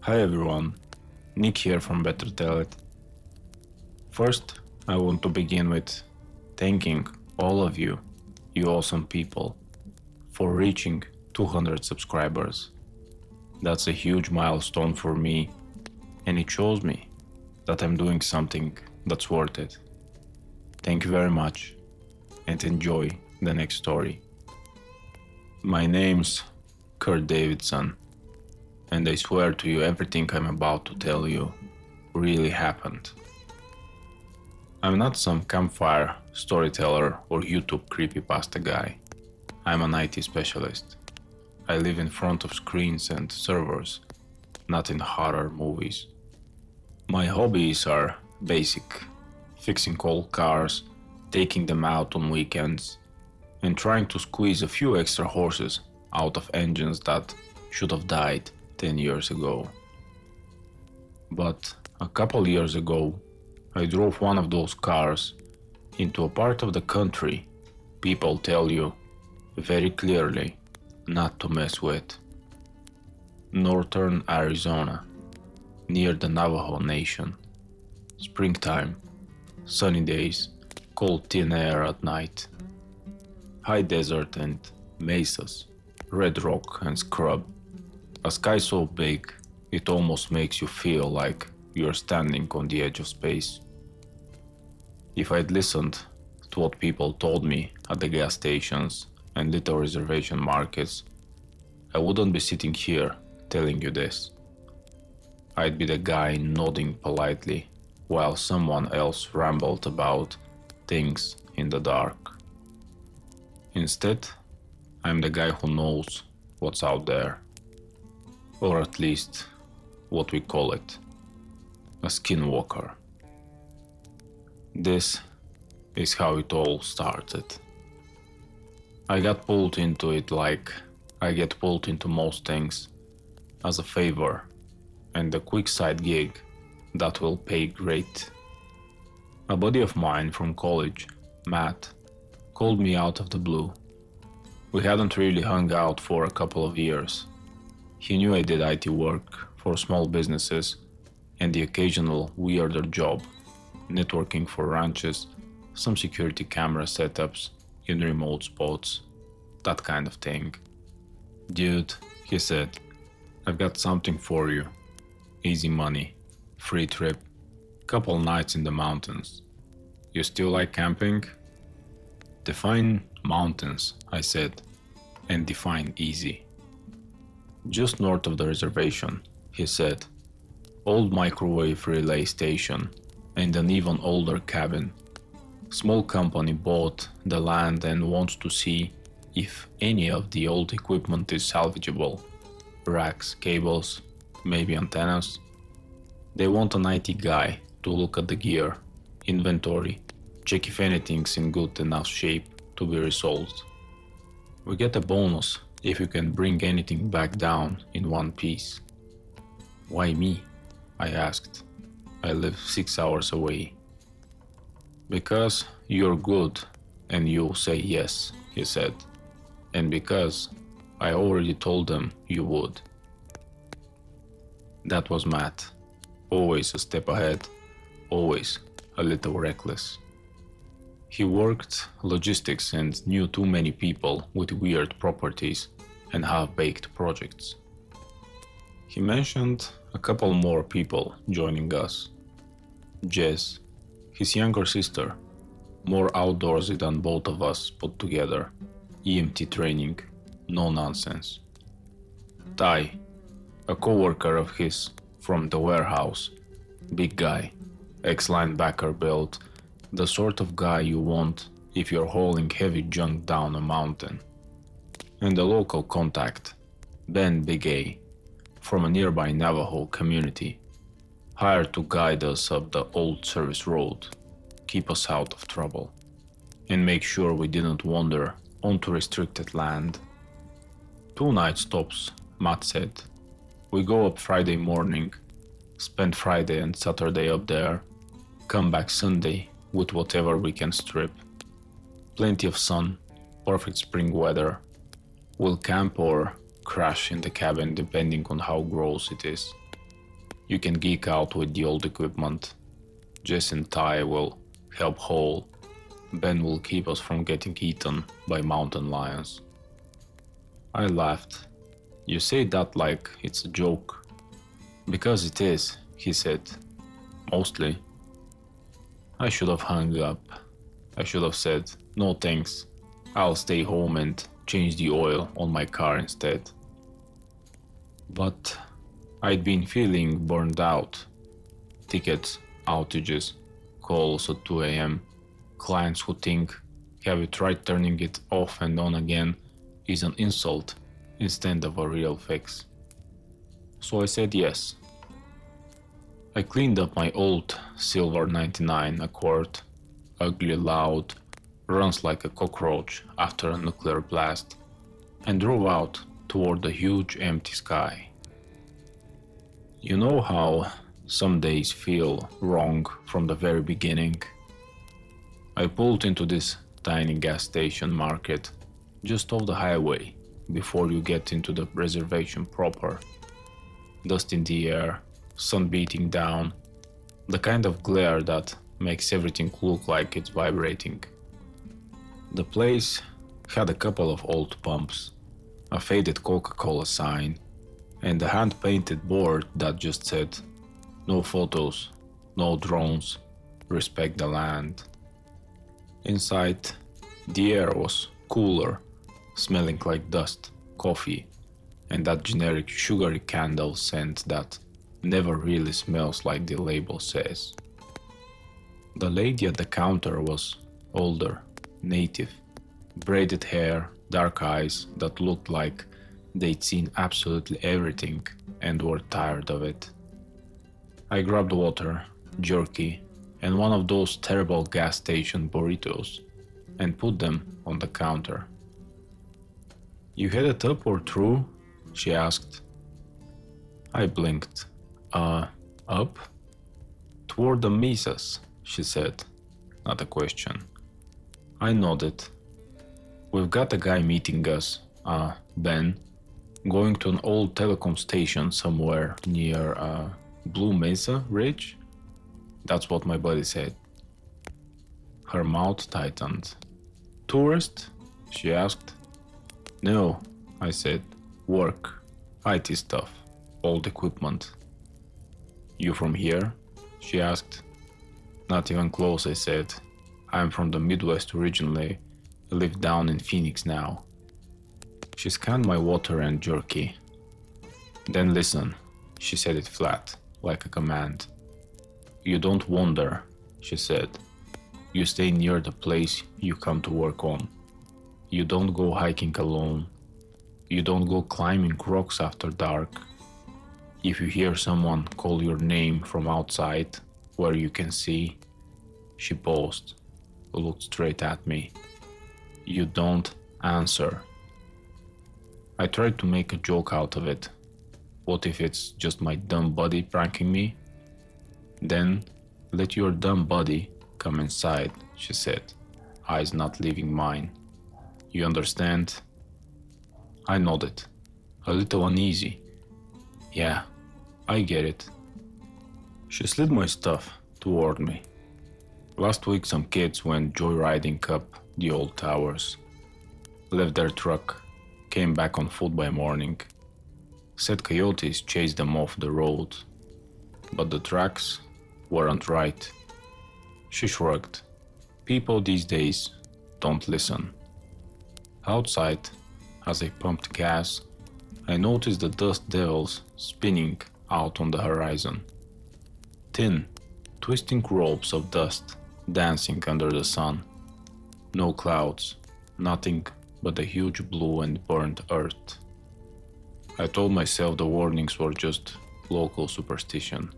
Hi everyone, Nick here from Better Tell It. First, I want to begin with thanking all of you awesome people, for reaching 200 subscribers. That's a huge milestone for me, and it shows me that I'm doing something that's worth it. Thank you very much, and enjoy the next story. My name's Kurt Davidson, and I swear to you everything I'm about to tell you really happened. I'm not some campfire storyteller or YouTube creepypasta guy. I'm an IT specialist. I live in front of screens and servers, not in horror movies. My hobbies are basic: fixing old cars, taking them out on weekends, and trying to squeeze a few extra horses out of engines that should have died 10 years ago. But a couple years ago, I drove one of those cars into a part of the country people tell you very clearly not to mess with. Northern Arizona, near the Navajo Nation. Springtime, sunny days, cold thin air at night. High desert and mesas, red rock and scrub. A sky so big, it almost makes you feel like you're standing on the edge of space. If I'd listened to what people told me at the gas stations and little reservation markets, I wouldn't be sitting here telling you this. I'd be the guy nodding politely while someone else rambled about things in the dark. Instead, I'm the guy who knows what's out there. Or at least what we call it, a skinwalker. This is how it all started. I got pulled into it like I get pulled into most things, as a favor and a quick side gig that will pay great. A buddy of mine from college, Matt, called me out of the blue. We hadn't really hung out for a couple of years. He knew I did IT work for small businesses and the occasional weirder job, networking for ranches, some security camera setups in remote spots, that kind of thing. Dude, he said, I've got something for you. Easy money, free trip, couple nights in the mountains. You still like camping? Define mountains, I said, and define easy. Just north of the reservation, he said, old microwave relay station and an even older cabin. Small company bought the land and wants to see if any of the old equipment is salvageable. Racks, cables, maybe antennas. They want an IT guy to look at the gear, inventory, check if anything's in good enough shape to be resold. We get a bonus if you can bring anything back down in one piece. Why me? I asked. I live 6 hours away. Because you're good and you'll say yes, he said. And because I already told them you would. That was Matt. Always a step ahead, always a little reckless. He worked logistics and knew too many people with weird properties and half-baked projects. He mentioned a couple more people joining us. Jess, his younger sister, more outdoorsy than both of us put together, EMT training, no nonsense. Ty, a co-worker of his from the warehouse, big guy, ex-linebacker build, the sort of guy you want if you're hauling heavy junk down a mountain. And a local contact, Ben Big A, from a nearby Navajo community, hired to guide us up the old service road, keep us out of trouble, and make sure we didn't wander onto restricted land. 2 night stops, Matt said. We go up Friday morning, spend Friday and Saturday up there, come back Sunday with whatever we can strip. Plenty of sun, perfect spring weather. We'll camp or crash in the cabin depending on how gross it is. You can geek out with the old equipment. Jess and Ty will help haul. Ben will keep us from getting eaten by mountain lions. I laughed. You say that like it's a joke. Because it is, he said. Mostly. I should have hung up. I should have said, no thanks. I'll stay home and change the oil on my car instead. But I'd been feeling burned out. Tickets, outages, calls at 2 a.m., clients who think, have you tried turning it off and on again, is an insult instead of a real fix. So I said yes. I cleaned up my old silver 99 Accord, ugly, loud, runs like a cockroach after a nuclear blast, and drove out toward the huge empty sky. You know how some days feel wrong from the very beginning? I pulled into this tiny gas station market just off the highway before you get into the reservation proper. Dust in the air, sun beating down, the kind of glare that makes everything look like it's vibrating. The place had a couple of old pumps, a faded Coca-Cola sign, and a hand-painted board that just said, "No photos, no drones, respect the land." Inside, the air was cooler, smelling like dust, coffee, and that generic sugary candle scent that never really smells like the label says. The lady at the counter was older, native, braided hair, dark eyes that looked like they'd seen absolutely everything and were tired of it. I grabbed water, jerky, and one of those terrible gas station burritos and put them on the counter. "You headed up or through?" she asked. I blinked. Up?" "Toward the mesas," she said, not a question. I nodded. "We've got a guy meeting us, Ben, going to an old telecom station somewhere near, Blue Mesa Ridge?" That's what my buddy said. Her mouth tightened. "Tourist?" she asked. "No," I said. "Work. IT stuff. Old equipment." "You from here?" she asked. "Not even close," I said. "I'm from the Midwest originally. I live down in Phoenix now." She scanned my water and jerky. "Then listen," she said it flat, like a command. "You don't wander," she said. "You stay near the place you come to work on. You don't go hiking alone. You don't go climbing rocks after dark. If you hear someone call your name from outside, where you can see," she paused, looked straight at me, "you don't answer." I tried to make a joke out of it. What if it's just my dumb buddy pranking me? "Then let your dumb buddy come inside," she said, eyes not leaving mine. "You understand?" I nodded, a little uneasy. "Yeah, I get it." She slid my stuff toward me. Last week some kids went joyriding up the old towers. Left their truck, came back on foot by morning. Said coyotes chased them off the road. But the tracks weren't right. She shrugged. People these days don't listen. Outside, as I pumped gas, I noticed the dust devils spinning out on the horizon. Thin, twisting ropes of dust dancing under the sun. No clouds, nothing but the huge blue and burnt earth. I told myself the warnings were just local superstition,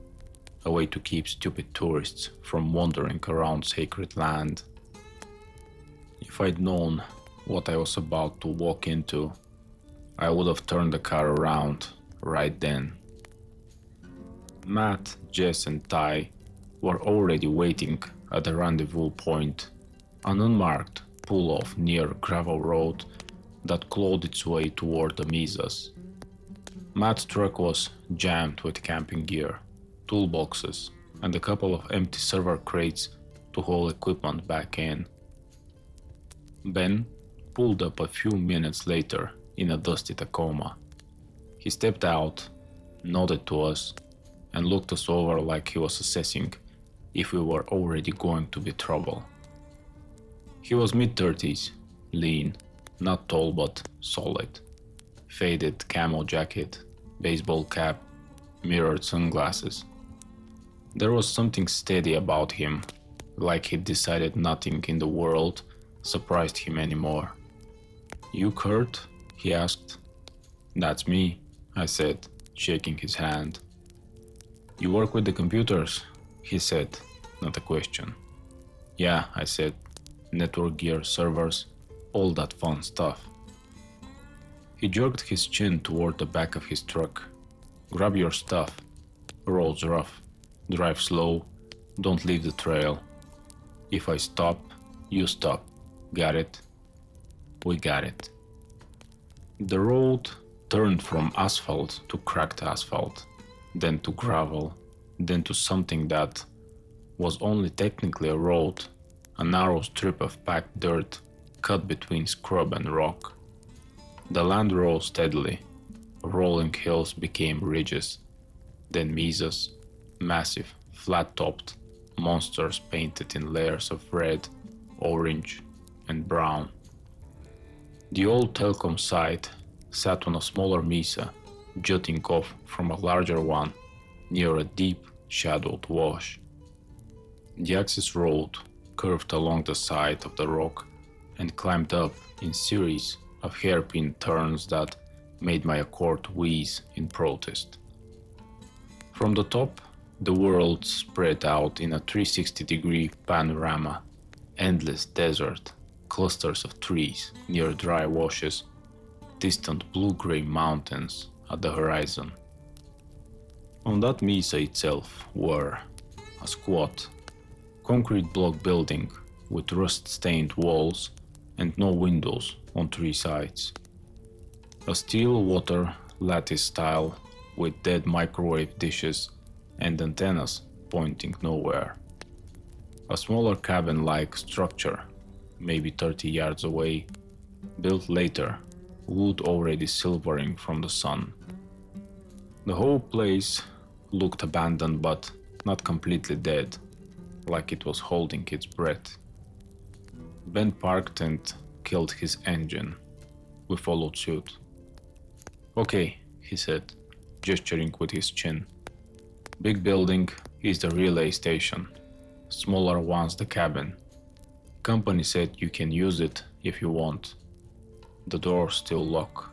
a way to keep stupid tourists from wandering around sacred land. If I'd known what I was about to walk into, I would have turned the car around right then. Matt, Jess, and Ty were already waiting at the rendezvous point, an unmarked pull-off near gravel road that clawed its way toward the mesas. Matt's truck was jammed with camping gear, toolboxes, and a couple of empty server crates to haul equipment back in. Ben pulled up a few minutes later in a dusty Tacoma. He stepped out, nodded to us, and looked us over like he was assessing if we were already going to be trouble. He was mid-30s, lean, not tall but solid. Faded camo jacket, baseball cap, mirrored sunglasses. There was something steady about him, like he'd decided nothing in the world surprised him anymore. "You Kurt?" he asked. "That's me," I said, shaking his hand. "You work with the computers?" he said, not a question. "Yeah," I said, "network gear, servers, all that fun stuff." He jerked his chin toward the back of his truck. "Grab your stuff. Road's rough. Drive slow. Don't leave the trail. If I stop, you stop. Got it?" We got it. The road turned from asphalt to cracked asphalt, then to gravel, then to something that was only technically a road, a narrow strip of packed dirt cut between scrub and rock. The land rose steadily. Rolling hills became ridges, then mesas, massive, flat-topped monsters painted in layers of red, orange, and brown. The old telecom site sat on a smaller mesa, jutting off from a larger one near a deep, shadowed wash. The access road curved along the side of the rock and climbed up in series of hairpin turns that made my Accord wheeze in protest. From the top, the world spread out in a 360-degree panorama, endless desert, clusters of trees near dry washes, distant blue-gray mountains at the horizon. On that mesa itself were a squat, concrete block building with rust-stained walls and no windows on three sides. A steel water lattice tile with dead microwave dishes and antennas pointing nowhere. A smaller cabin-like structure, maybe 30 yards away, built later, wood already silvering from the sun. The whole place looked abandoned but not completely dead, like it was holding its breath. Ben parked and killed his engine. We followed suit. "Okay," he said, gesturing with his chin. "Big building is the relay station. Smaller one's the cabin. Company said you can use it if you want. The doors still lock.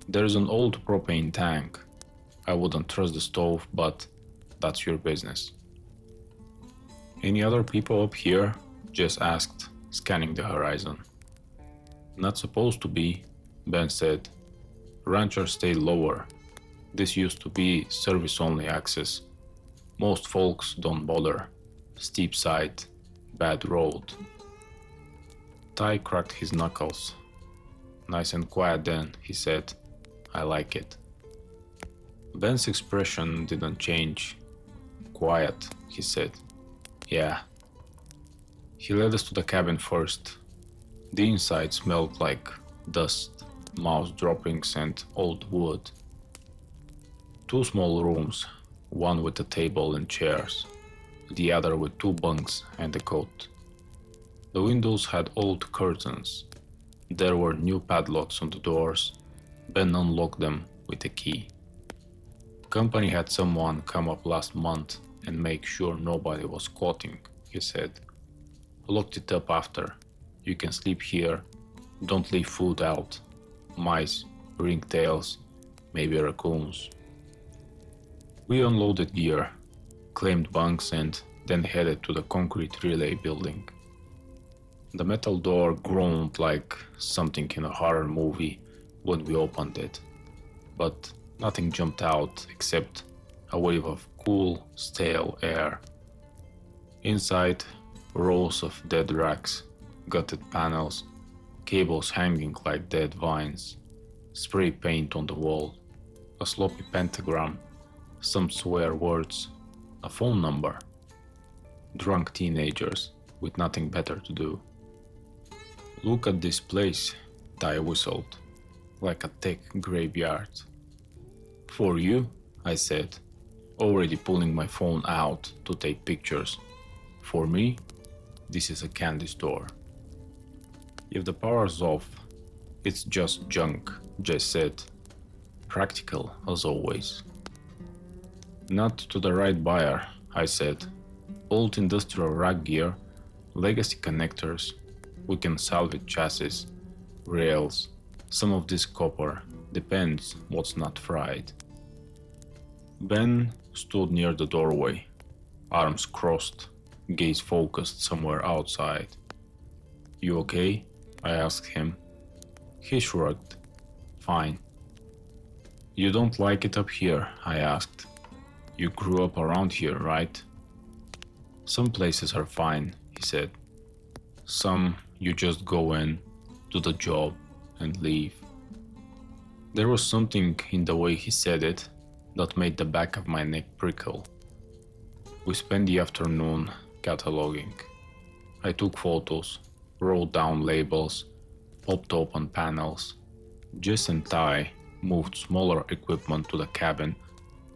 There's an old propane tank. I wouldn't trust the stove, but that's your business." "Any other people up here?" Jess asked, scanning the horizon. "Not supposed to be," Ben said. "Ranchers stay lower. This used to be service-only access. Most folks don't bother. Steep side, bad road." Ty cracked his knuckles. "Nice and quiet then," he said. "I like it." Ben's expression didn't change. "Quiet," he said. "Yeah." He led us to the cabin first. The inside smelled like dust, mouse droppings, and old wood. Two small rooms, one with a table and chairs, the other with two bunks and a cot. The windows had old curtains. There were new padlocks on the doors. Ben unlocked them with a key. "Company had someone come up last month and make sure nobody was squatting," he said. "Locked it up after. You can sleep here. Don't leave food out. Mice, ringtails, maybe raccoons." We unloaded gear, claimed bunks, and then headed to the concrete relay building. The metal door groaned like something in a horror movie when we opened it, but nothing jumped out except a wave of cool, stale air. Inside, rows of dead racks, gutted panels, cables hanging like dead vines, spray paint on the wall, a sloppy pentagram, some swear words, a phone number. Drunk teenagers with nothing better to do. Look at this place, Ty whistled, like a tech graveyard. For you, I said, already pulling my phone out to take pictures. For me, this is a candy store. If the power's off, it's just junk, Jess said. Practical as always. Not to the right buyer, I said. Old industrial rack gear, legacy connectors, we can salvage chassis, rails, some of this copper, depends what's not fried. Ben stood near the doorway, arms crossed, gaze focused somewhere outside. You okay? I asked him. He shrugged. Fine. You don't like it up here? I asked. You grew up around here, right? Some places are fine, he said. Some you just go in, do the job, and leave. There was something in the way he said it that made the back of my neck prickle. We spent the afternoon cataloging. I took photos, wrote down labels, popped open panels. Jess and Ty moved smaller equipment to the cabin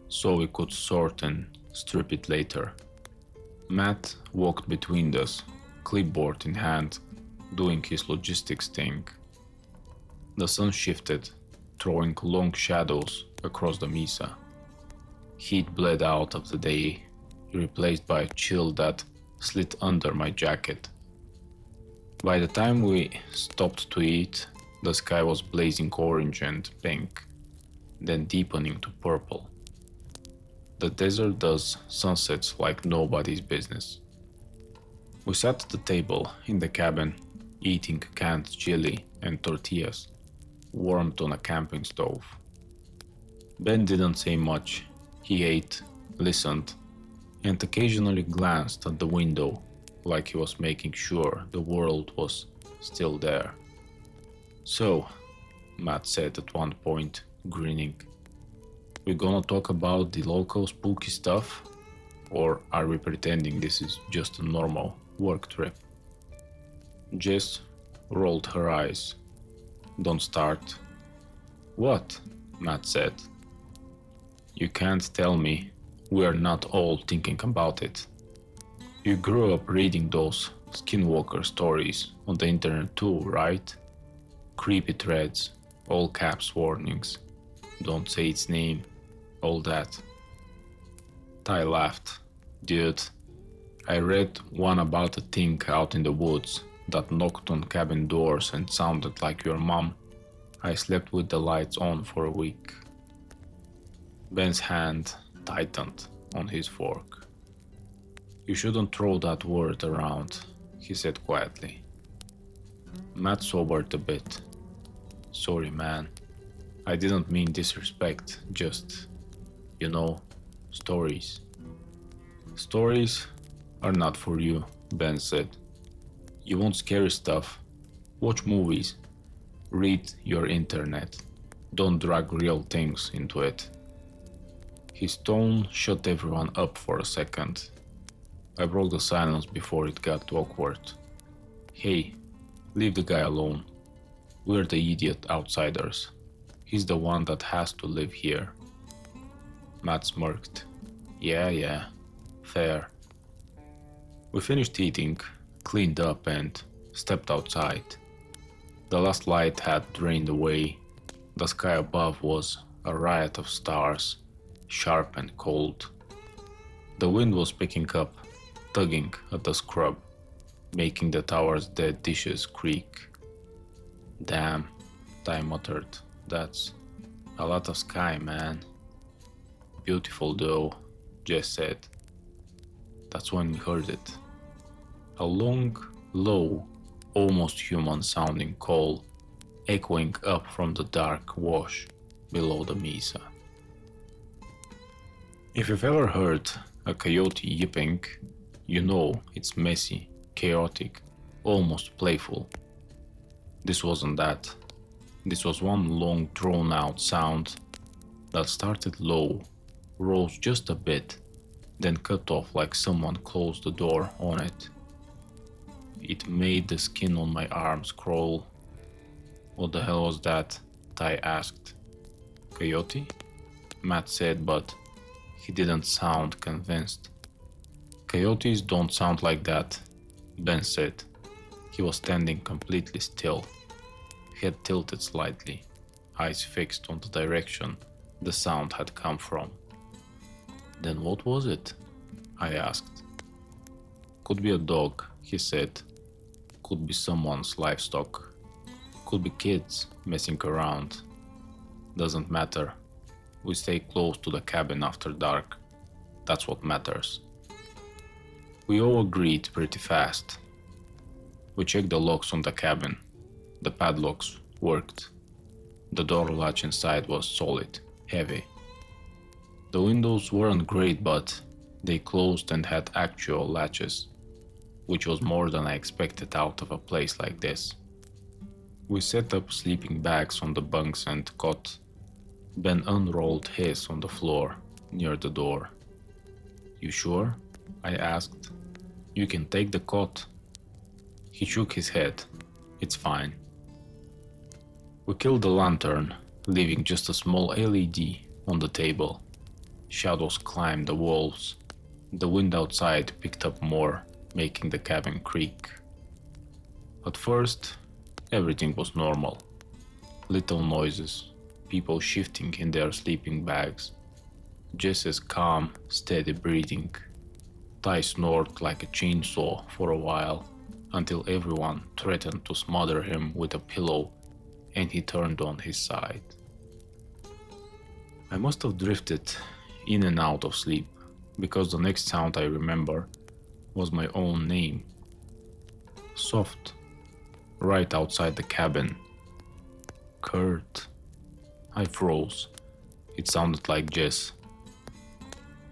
so we could sort and strip it later. Matt walked between us, clipboard in hand, doing his logistics thing. The sun shifted, throwing long shadows across the mesa. Heat bled out of the day, replaced by a chill that slid under my jacket. By the time we stopped to eat, the sky was blazing orange and pink, then deepening to purple. The desert does sunsets like nobody's business. We sat at the table in the cabin, eating canned chili and tortillas, warmed on a camping stove. Ben didn't say much. He ate, listened, and occasionally glanced at the window like he was making sure the world was still there. So, Matt said at one point, grinning, we gonna talk about the local spooky stuff? Or are we pretending this is just a normal work trip? Jess rolled her eyes. Don't start. What? Matt said. You can't tell me we're not all thinking about it. You grew up reading those Skinwalker stories on the internet too, right? Creepy threads, all caps warnings, don't say its name, all that. Ty laughed. Dude, I read one about a thing out in the woods that knocked on cabin doors and sounded like your mom. I slept with the lights on for a week. Ben's hand tightened on his fork. You shouldn't throw that word around, he said quietly. Matt sobered a bit. Sorry, man. I didn't mean disrespect, just, stories. Stories are not for you, Ben said. You want scary stuff? Watch movies. Read your internet. Don't drag real things into it. His tone shut everyone up for a second. I broke the silence before it got awkward. Hey, leave the guy alone. We're the idiot outsiders. He's the one that has to live here. Matt smirked. Yeah, fair. We finished eating, cleaned up and stepped outside. The last light had drained away. The sky above was a riot of stars, sharp and cold. The wind was picking up, tugging at the scrub, making the tower's dead dishes creak. Damn, Ty muttered. That's a lot of sky, man. Beautiful though, Jess said. That's when we heard it. A long, low, almost human sounding call echoing up from the dark wash below the mesa. If you've ever heard a coyote yipping, you know it's messy, chaotic, almost playful. This wasn't that. This was one long drawn out sound that started low, rose just a bit, then cut off like someone closed the door on it. It made the skin on my arms crawl. What the hell was that? Ty asked. Coyote? Matt said, but he didn't sound convinced. Coyotes don't sound like that, Ben said. He was standing completely still, head tilted slightly, eyes fixed on the direction the sound had come from. Then what was it? I asked. Could be a dog, he said. Could be someone's livestock. Could be kids messing around. Doesn't matter. We stay close to the cabin after dark. That's what matters. We all agreed pretty fast. We checked the locks on the cabin. The padlocks worked. The door latch inside was solid, heavy. The windows weren't great, but they closed and had actual latches, which was more than I expected out of a place like this. We set up sleeping bags on the bunks and cot. Ben unrolled his on the floor near the door. You sure? I asked. You can take the cot. He shook his head. It's fine. We killed the lantern, leaving just a small LED on the table. Shadows climbed the walls. The wind outside picked up more, making the cabin creak. At first, everything was normal. Little noises, people shifting in their sleeping bags. Jess's calm, steady breathing. Ty snored like a chainsaw for a while, until everyone threatened to smother him with a pillow and he turned on his side. I must have drifted in and out of sleep, because the next sound I remember was my own name. Soft, right outside the cabin. Kurt. I froze. It sounded like Jess.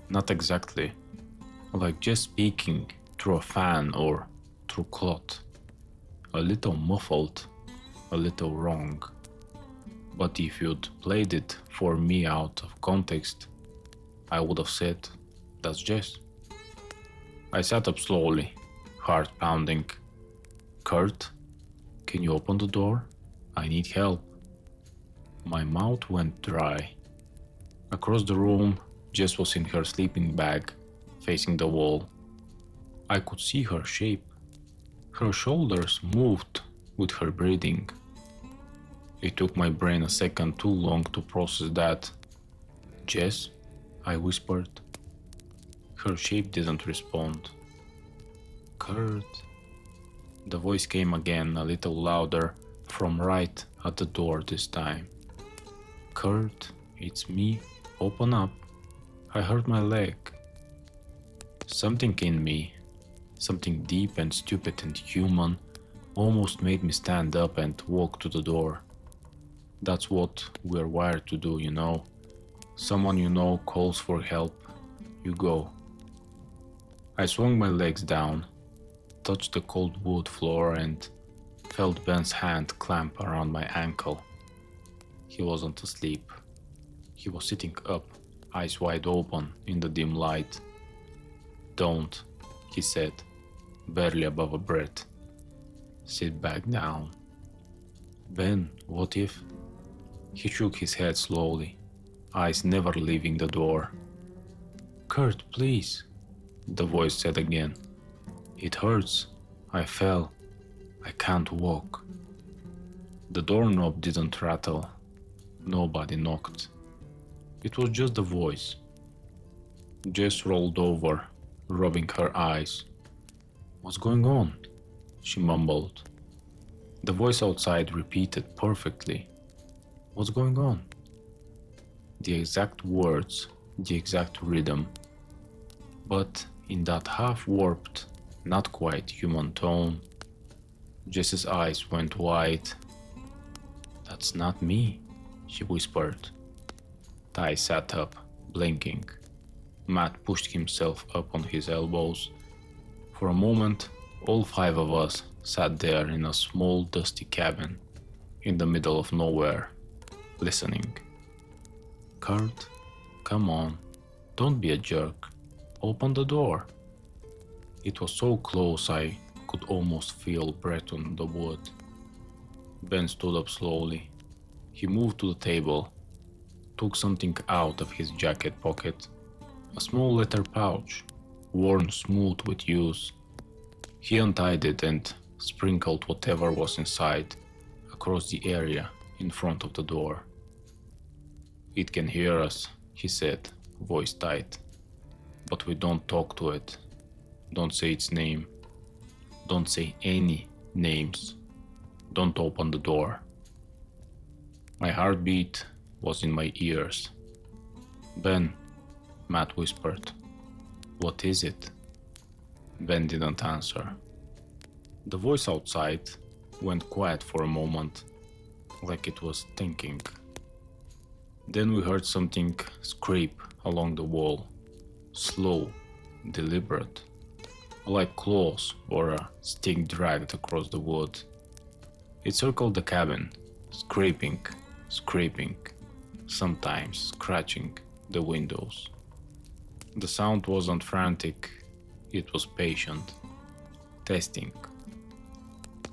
Not exactly. Like Jess speaking through a fan or through cloth. A little muffled, a little wrong. But if you'd played it for me out of context, I would have said, that's Jess. I sat up slowly, heart pounding. Kurt, can you open the door? I need help. My mouth went dry. Across the room, Jess was in her sleeping bag, facing the wall. I could see her shape. Her shoulders moved with her breathing. It took my brain a second too long to process that. Jess? I whispered. Her shape didn't respond. Kurt? The voice came again, a little louder, from right at the door this time. Kurt, it's me. Open up. I hurt my leg. Something in me, something deep and stupid and human, almost made me stand up and walk to the door. That's what we're wired to do, you know. Someone you know calls for help, you go. I swung my legs down, touched the cold wood floor and felt Ben's hand clamp around my ankle. He wasn't asleep. He was sitting up, eyes wide open in the dim light. Don't, he said, barely above a breath. Sit back down. Ben, what if? He shook his head slowly, eyes never leaving the door. Kurt, please, the voice said again. It hurts. I fell. I can't walk. The doorknob didn't rattle. Nobody knocked. It was just the voice. Jess rolled over, rubbing her eyes. What's going on? She mumbled. The voice outside repeated perfectly. What's going on? The exact words, the exact rhythm. But in that half-warped, not quite human tone, Jess's eyes went wide. That's not me, she whispered. Ty sat up, blinking. Matt pushed himself up on his elbows. For a moment, all five of us sat there in a small dusty cabin, in the middle of nowhere, listening. Kurt, come on, Don't be a jerk. Open the door. It was so close I could almost feel breath on the wood. Ben stood up slowly. He moved to the table, took something out of his jacket pocket, a small leather pouch, worn smooth with use. He untied it and sprinkled whatever was inside across the area in front of the door. It can hear us, he said, voice tight. But we don't talk to it. Don't say its name. Don't say any names. Don't open the door. My heartbeat was in my ears. Ben, Matt whispered. What is it? Ben didn't answer. The voice outside went quiet for a moment, like it was thinking. Then we heard something scrape along the wall, slow, deliberate, like claws or a stick dragged across the wood. It circled the cabin, scraping, sometimes scratching the windows. The sound wasn't frantic, it was patient, testing.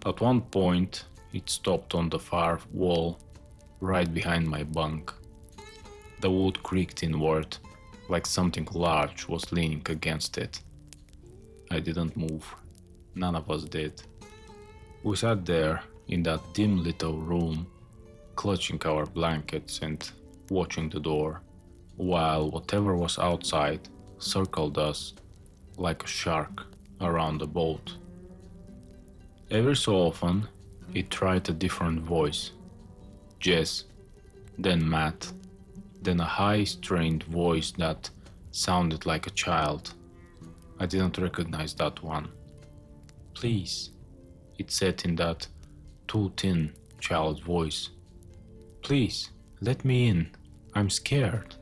At one point, it stopped on the far wall, right behind my bunk. The wood creaked inward, like something large was leaning against it. I didn't move. None of us did. We sat there in that dim little room, clutching our blankets and watching the door, while whatever was outside circled us like a shark around the boat. Every so often, it tried a different voice. Jess, then Matt, then a high, strained voice that sounded like a child. I didn't recognize that one. Please, it said in that too thin child voice. Please, let me in. I'm scared.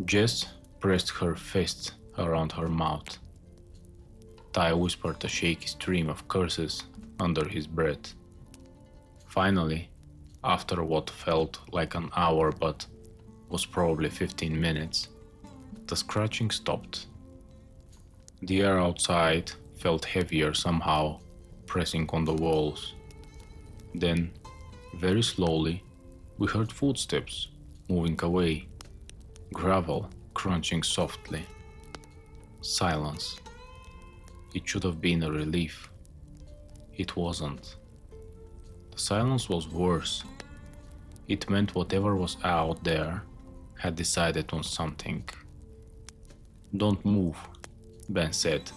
Jess pressed her fist around her mouth. Ty whispered a shaky stream of curses under his breath. Finally, after what felt like an hour but was probably 15 minutes, the scratching stopped. The air outside felt heavier somehow, pressing on the walls. Then, very slowly, we heard footsteps moving away, gravel crunching softly. Silence. It should have been a relief. It wasn't. The silence was worse. It meant whatever was out there had decided on something. Don't move, Ben said.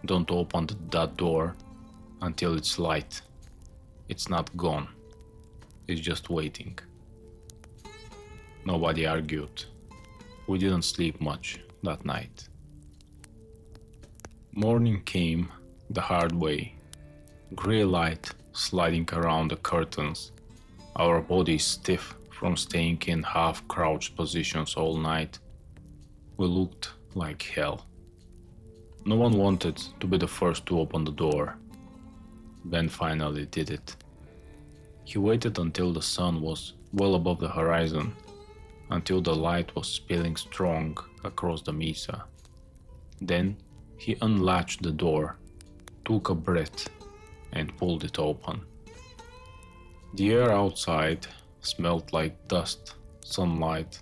Don't open that door until it's light. It's not gone. It's just waiting. Nobody argued. We didn't sleep much that night. Morning came the hard way. Gray light sliding around the curtains, our bodies stiff from staying in half-crouched positions all night. We looked like hell. No one wanted to be the first to open the door. Ben finally did it. He waited until the sun was well above the horizon, until the light was spilling strong across the mesa. Then he unlatched the door, took a breath, and pulled it open. The air outside smelled like dust, sunlight,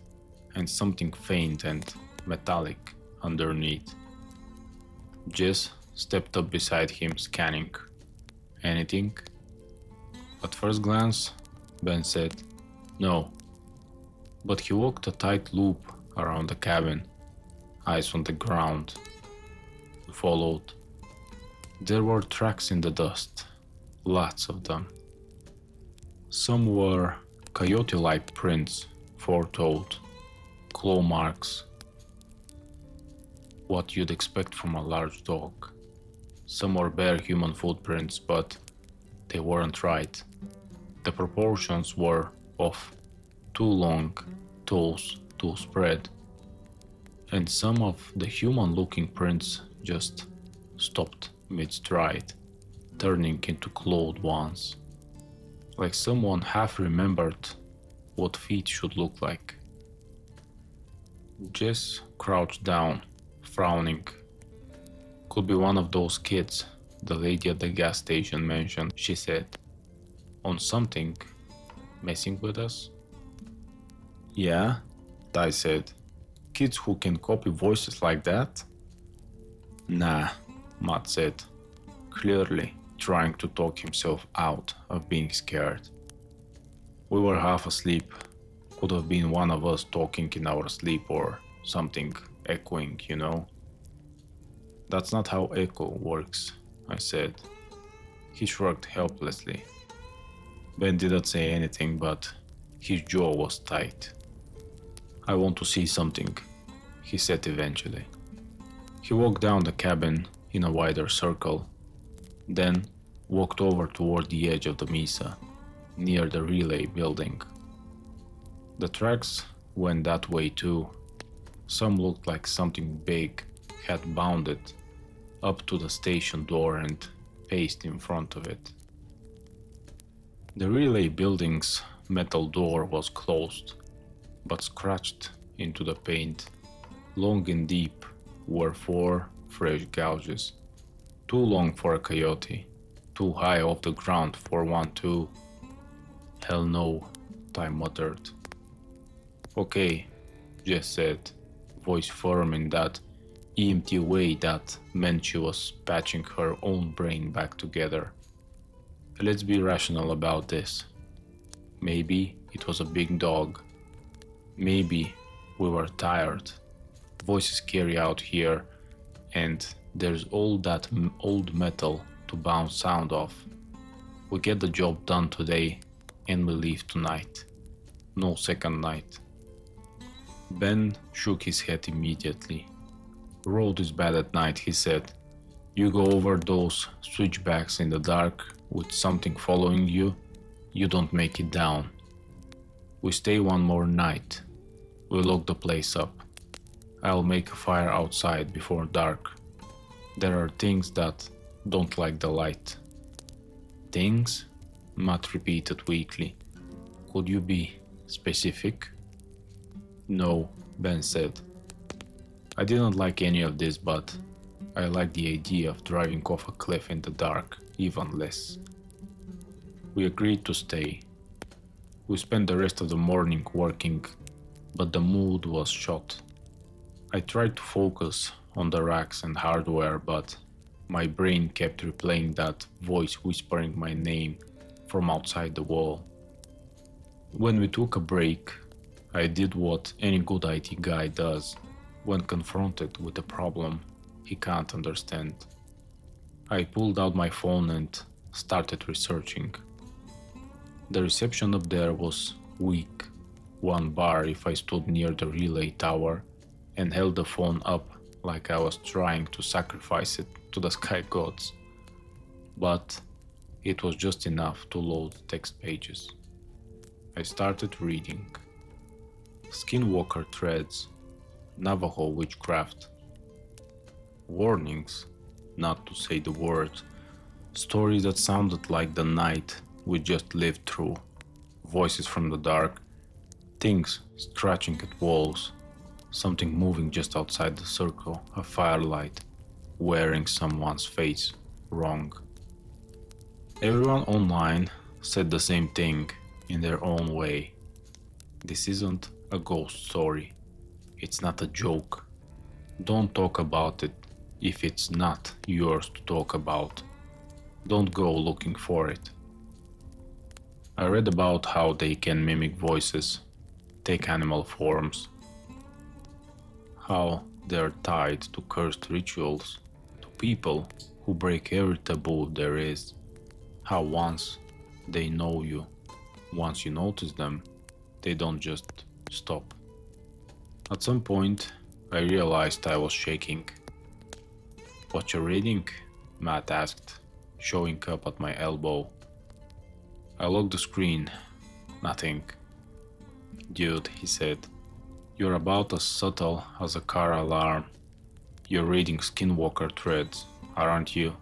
and something faint and metallic underneath. Jess stepped up beside him, scanning. Anything? At first glance, Ben said, no. But he walked a tight loop around the cabin, eyes on the ground. We followed. There were tracks in the dust, lots of them. Some were coyote-like prints, four-toed, claw marks. What you'd expect from a large dog. Some were bare human footprints, but they weren't right. The proportions were off, too long, toes too spread. And some of the human-looking prints just stopped mid-stride, turning into clawed ones. Like someone half remembered what feet should look like. Jess crouched down, frowning. Could be one of those kids the lady at the gas station mentioned, she said. On something, messing with us? Yeah, Ty said. Kids who can copy voices like that? Nah, Matt said, clearly trying to talk himself out of being scared. We were half asleep. Could have been one of us talking in our sleep or something echoing, you know? That's not how echo works, I said. He shrugged helplessly. Ben didn't say anything, but his jaw was tight. I want to see something, he said eventually. He walked down the cabin in a wider circle, then walked over toward the edge of the mesa, near the relay building. The tracks went that way too. Some looked like something big had bounded up to the station door and paced in front of it. The relay building's metal door was closed, but scratched into the paint, long and deep, were 4 fresh gouges. Too long for a coyote, too high off the ground for one too. Hell no, Ty muttered. Okay, Jess said, voice firm in that EMT way that meant she was patching her own brain back together. Let's be rational about this. Maybe it was a big dog. Maybe we were tired. Voices carry out here, and there's all that old metal to bounce sound off. We get the job done today, and we leave tonight. No second night. Ben shook his head immediately. Road is bad at night, he said. You go over those switchbacks in the dark with something following you, you don't make it down. We stay one more night. We lock the place up. I'll make a fire outside before dark. There are things that don't like the light. Things? Matt repeated weakly. Could you be specific? No, Ben said. I didn't like any of this, but I like the idea of driving off a cliff in the dark even less. We agreed to stay. We spent the rest of the morning working, but the mood was shot. I tried to focus on the racks and hardware, but my brain kept replaying that voice whispering my name from outside the wall. When we took a break, I did what any good IT guy does when confronted with a problem he can't understand. I pulled out my phone and started researching. The reception up there was weak, 1 bar if I stood near the relay tower and held the phone up like I was trying to sacrifice it to the sky gods. But it was just enough to load text pages. I started reading. Skinwalker threads, Navajo witchcraft. Warnings, not to say the word, stories that sounded like the night we just lived through, voices from the dark, things scratching at walls, something moving just outside the circle of firelight, wearing someone's face wrong. Everyone online said the same thing in their own way. This isn't a ghost story. It's not a joke. Don't talk about it if it's not yours to talk about. Don't go looking for it. I read about how they can mimic voices, take animal forms, how they're tied to cursed rituals, to people who break every taboo there is, how once they know you, once you notice them, they don't just stop. At some point, I realized I was shaking. What you reading? Matt asked, showing up at my elbow. I locked the screen. Nothing. Dude, he said, you're about as subtle as a car alarm. You're reading Skinwalker threads, aren't you?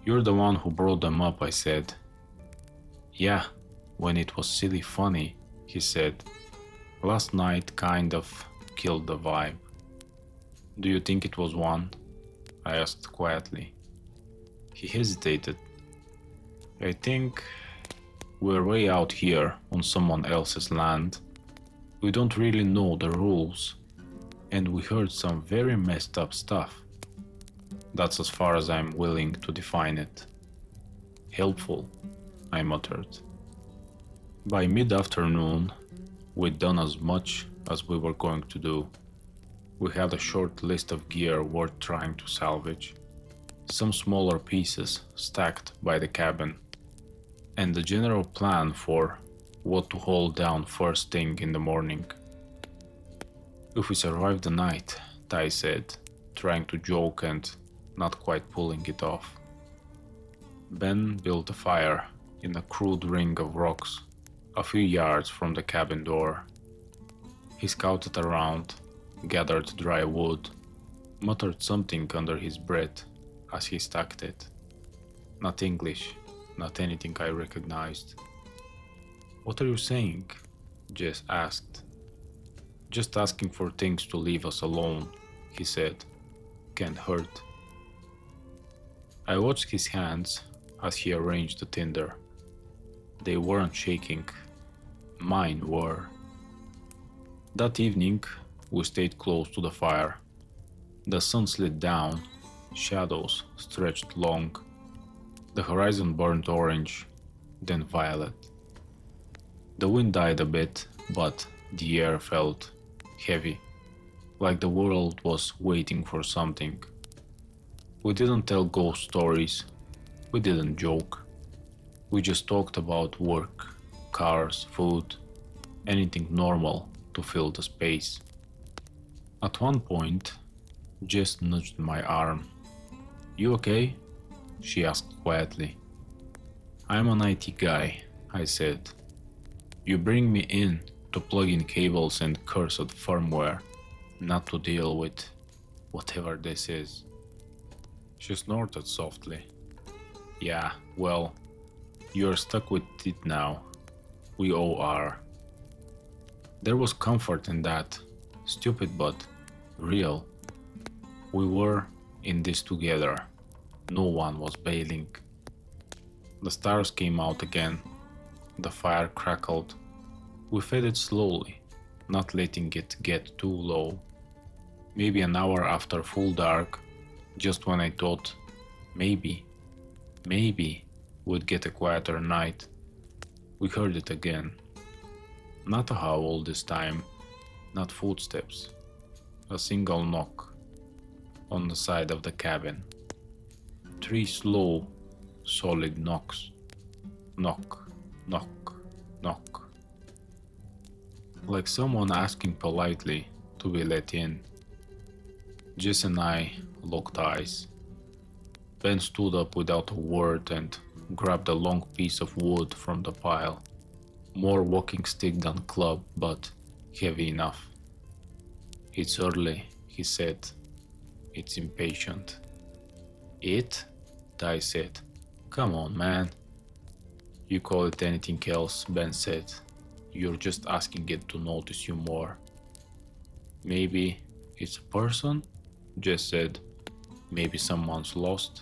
You're the one who brought them up, I said. Yeah, when it was silly funny, he said. Last night kind of killed the vibe. Do you think it was one? I asked quietly. He hesitated. I think we're way out here on someone else's land. We don't really know the rules, and we heard some very messed up stuff. That's as far as I'm willing to define it. Helpful, I muttered. By mid-afternoon, we'd done as much as we were going to do. We had a short list of gear worth trying to salvage, some smaller pieces stacked by the cabin, and the general plan for what to hold down first thing in the morning. If we survive the night, Tai said, trying to joke and not quite pulling it off. Ben built a fire in a crude ring of rocks a few yards from the cabin door. He scouted around, gathered dry wood, muttered something under his breath as he stacked it. Not English, not anything I recognized. "What are you saying?" Jess asked. "Just asking for things to leave us alone," he said. "Can't hurt." I watched his hands as he arranged the tinder. They weren't shaking. Mine were. That evening, we stayed close to the fire. The sun slid down, shadows stretched long. The horizon burned orange, then violet. The wind died a bit, but the air felt heavy, like the world was waiting for something. We didn't tell ghost stories, we didn't joke. We just talked about work, cars, food, anything normal to fill the space. At one point, Jess nudged my arm. "You okay?" she asked quietly. "I'm an IT guy," I said. "You bring me in to plug in cables and cursed firmware, not to deal with whatever this is." She snorted softly. "Yeah, well, you're stuck with it now. We all are." There was comfort in that, stupid but real. We were in this together. No one was bailing. The stars came out again. The fire crackled. We fed it slowly, not letting it get too low. Maybe an hour after full dark, just when I thought, maybe we'd get a quieter night, we heard it again. Not a howl this time, not footsteps, a single knock on the side of the cabin. 3 slow, solid knocks. Knock, knock, knock. Like someone asking politely to be let in. Jess and I locked eyes. Ben stood up without a word and grabbed a long piece of wood from the pile. More walking stick than club, but heavy enough. "It's early," he said. "It's impatient." "It?" Tai said. "Come on, man." "You call it anything else," Ben said. "You're just asking it to notice you more." "Maybe it's a person?" Jess said. "Maybe someone's lost."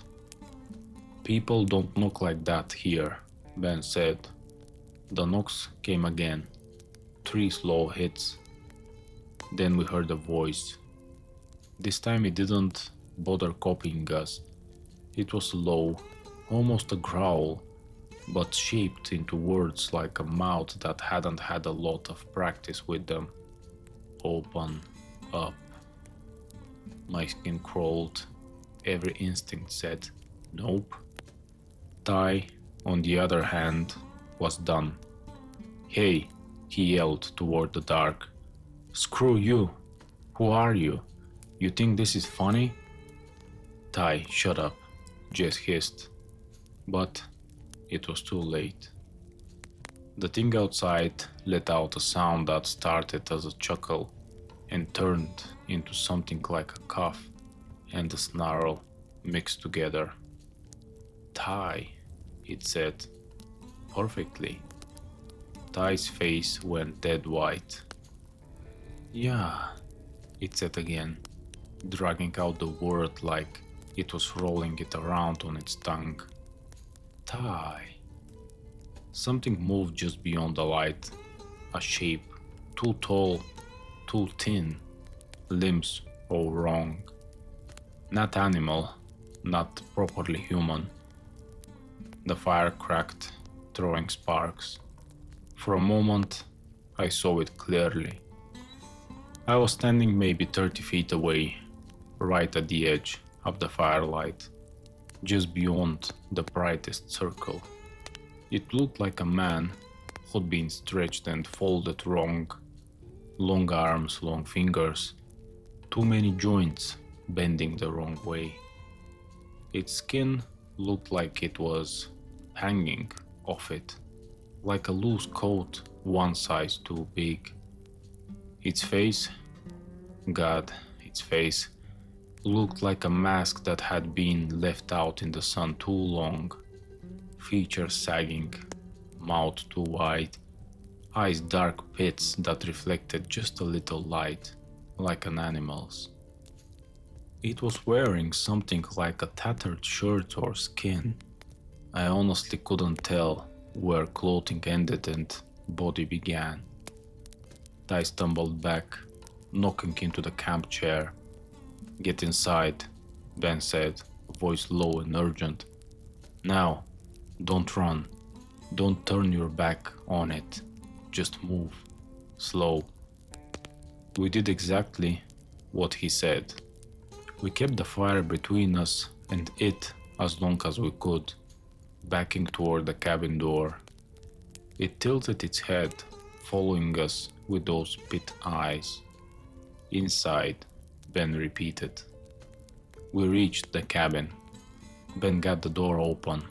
"People don't knock like that here," Ben said. The knocks came again. 3 slow hits. Then we heard a voice. This time it didn't bother copying us. It was low, almost a growl, but shaped into words like a mouth that hadn't had a lot of practice with them. "Open up." My skin crawled. Every instinct said, nope. Tai, on the other hand, was done. "Hey," he yelled toward the dark. "Screw you! Who are you? You think this is funny?" "Tai, shut up," Jess hissed. But it was too late. The thing outside let out a sound that started as a chuckle and turned into something like a cough and a snarl mixed together. "Tai," it said. Perfectly. Tai's face went dead white. "Yeah," it said again, dragging out the word like it was rolling it around on its tongue. Ty. Something moved just beyond the light. A shape, too tall, too thin, limbs all wrong. Not animal, not properly human. The fire cracked, throwing sparks. For a moment, I saw it clearly. I was standing maybe 30 feet away, right at the edge of the firelight, just beyond the brightest circle. It looked like a man who'd been stretched and folded wrong. Long arms, long fingers, too many joints bending the wrong way. Its skin looked like it was hanging off it, like a loose coat one size too big. Its face, God, its face, looked like a mask that had been left out in the sun too long. Features sagging, mouth too wide, eyes dark pits that reflected just a little light, like an animal's. It was wearing something like a tattered shirt or skin. I honestly couldn't tell where clothing ended and body began. I stumbled back, knocking into the camp chair. Get inside, Ben said, voice low and urgent. Now, don't run. Don't turn your back on it. Just move. Slow. We did exactly what he said. We kept the fire between us and it as long as we could, backing toward the cabin door. It tilted its head, following us with those pit eyes. Inside, Ben repeated. We reached the cabin. Ben got the door open,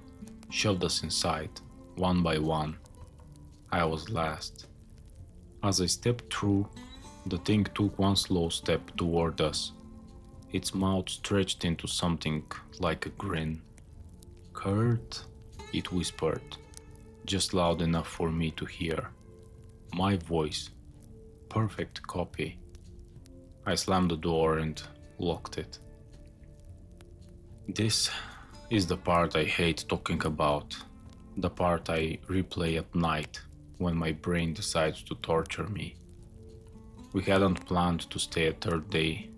shoved us inside, one by one. I was last. As I stepped through, the thing took one slow step toward us. Its mouth stretched into something like a grin. Kurt, it whispered, just loud enough for me to hear. My voice, perfect copy. I slammed the door and locked it. This is the part I hate talking about, the part I replay at night when my brain decides to torture me. We hadn't planned to stay a third day,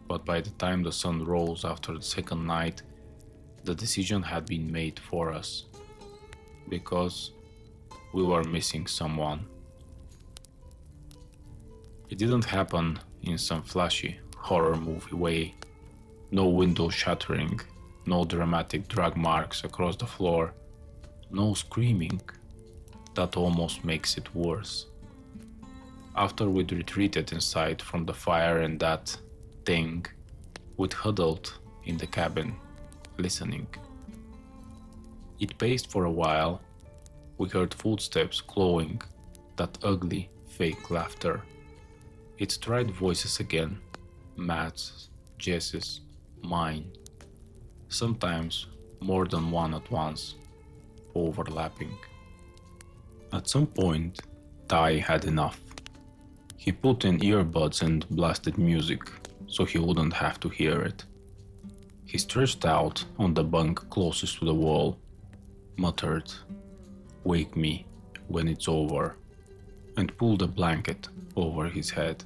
but by the time the sun rose after the second night, the decision had been made for us, because we were missing someone. It didn't happen in some flashy horror movie way. No window shattering, no dramatic drag marks across the floor, no screaming. That almost makes it worse. After we'd retreated inside from the fire and that thing, we'd huddled in the cabin, listening. It paced for a while. We heard footsteps clawing, that ugly, fake laughter. It tried voices again, Matt's, Jess's, mine. Sometimes more than one at once, overlapping. At some point, Ty had enough. He put in earbuds and blasted music, so he wouldn't have to hear it. He stretched out on the bunk closest to the wall, muttered, "Wake me when it's over," and pulled a blanket over his head.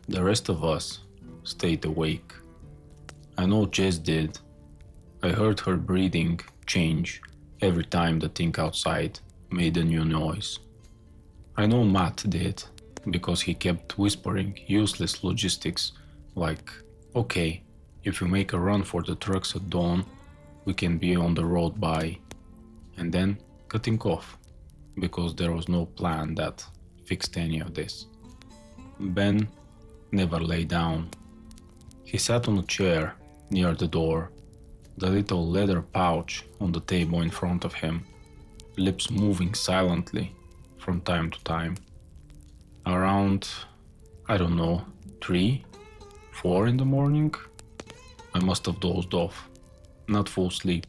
The rest of us stayed awake. I know Jess did. I heard her breathing change every time the thing outside made a new noise. I know Matt did, because he kept whispering useless logistics like, "Okay, if we make a run for the trucks at dawn, we can be on the road by," and then cutting off, because there was no plan that fixed any of this. Ben never lay down. He sat on a chair near the door, the little leather pouch on the table in front of him, lips moving silently from time to time. Around, I don't know, 3, 4 in the morning, I must have dozed off. Not full sleep,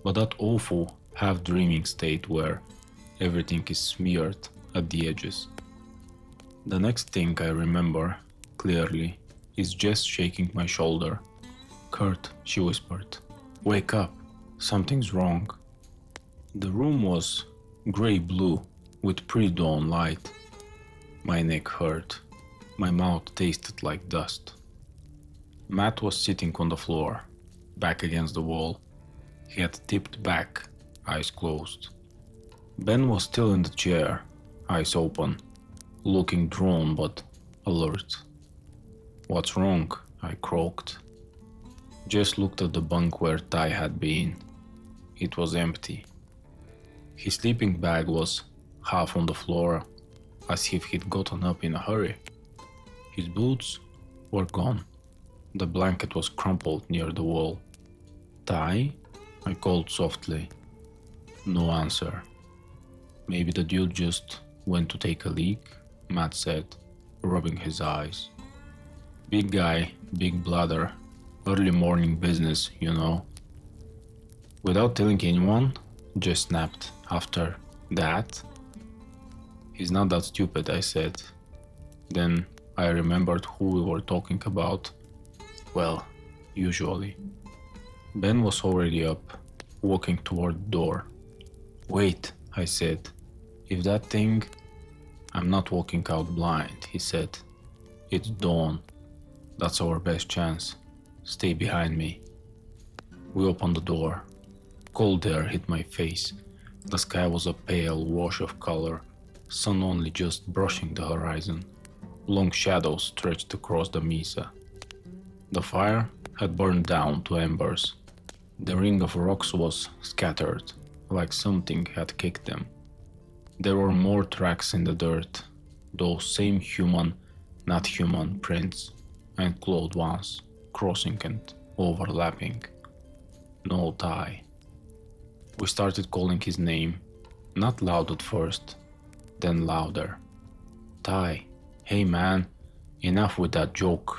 but that awful half-dreaming state where everything is smeared at the edges. The next thing I remember clearly, is Jess shaking my shoulder. "Kurt," she whispered. "Wake up. Something's wrong." The room was grey-blue with pre-dawn light. My neck hurt. My mouth tasted like dust. Matt was sitting on the floor, back against the wall. He had tipped back, eyes closed. Ben was still in the chair, eyes open, looking drawn but alert. "What's wrong?" I croaked. Jess looked at the bunk where Ty had been. It was empty. His sleeping bag was half on the floor, as if he'd gotten up in a hurry. His boots were gone. The blanket was crumpled near the wall. "Ty?" I called softly. No answer. "Maybe the dude just went to take a leak," Matt said, rubbing his eyes. "Big guy, big bladder, early morning business, you know." "Without telling anyone?" Jess snapped. "After that?" "He's not that stupid," I said. Then I remembered who we were talking about. Well, usually. Ben was already up, walking toward the door. "Wait," I said. "If that thing—" "I'm not walking out blind," he said. "It's dawn. That's our best chance. Stay behind me." We opened the door. Cold air hit my face. The sky was a pale wash of color, sun only just brushing the horizon. Long shadows stretched across the mesa. The fire had burned down to embers. The ring of rocks was scattered, like something had kicked them. There were more tracks in the dirt, those same human, not human prints, and clawed ones, crossing and overlapping. No Ty. We started calling his name, not loud at first, then louder. "Ty, hey man, enough with that joke."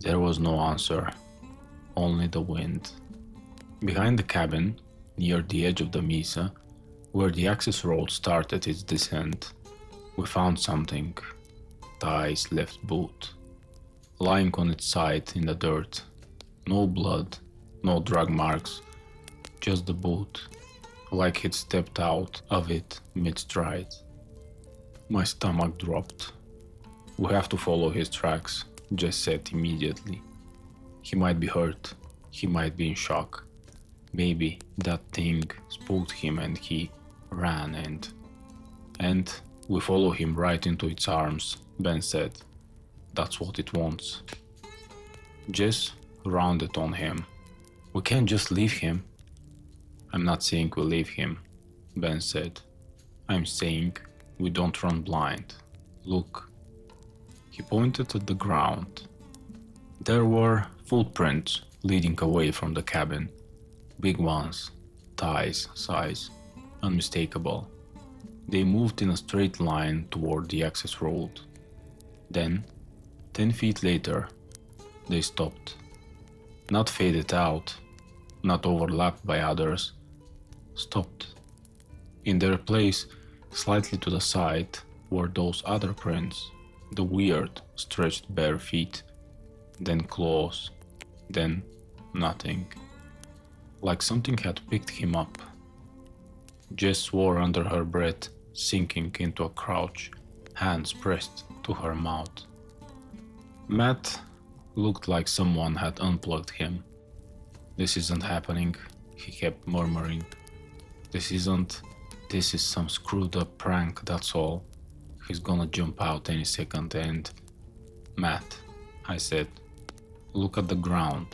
There was no answer, only the wind. Behind the cabin, near the edge of the mesa, where the access road started its descent, we found something. Ty's left boot, lying on its side in the dirt. No blood, no drag marks, just the boot, like he'd stepped out of it mid-stride. My stomach dropped. "We have to follow his tracks," Jess said immediately. "He might be hurt, he might be in shock. Maybe that thing spooked him and he ran and we follow him right into its arms," Ben said. "That's what it wants." Jess rounded on him. "We can't just leave him." "I'm not saying we leave him," Ben said. "I'm saying we don't run blind. Look." He pointed at the ground. There were footprints leading away from the cabin. Big ones, Ty's size, unmistakable. They moved in a straight line toward the access road. Then, 10 feet later, they stopped. Not faded out, not overlapped by others. Stopped. In their place, slightly to the side, were those other prints, the weird, stretched bare feet, then claws, then nothing. Like something had picked him up. Jess swore under her breath, sinking into a crouch, hands pressed to her mouth. Matt looked like someone had unplugged him. "This isn't happening," he kept murmuring. This is some screwed up prank, that's all. He's gonna jump out any second and..." "Matt," I said, "look at the ground.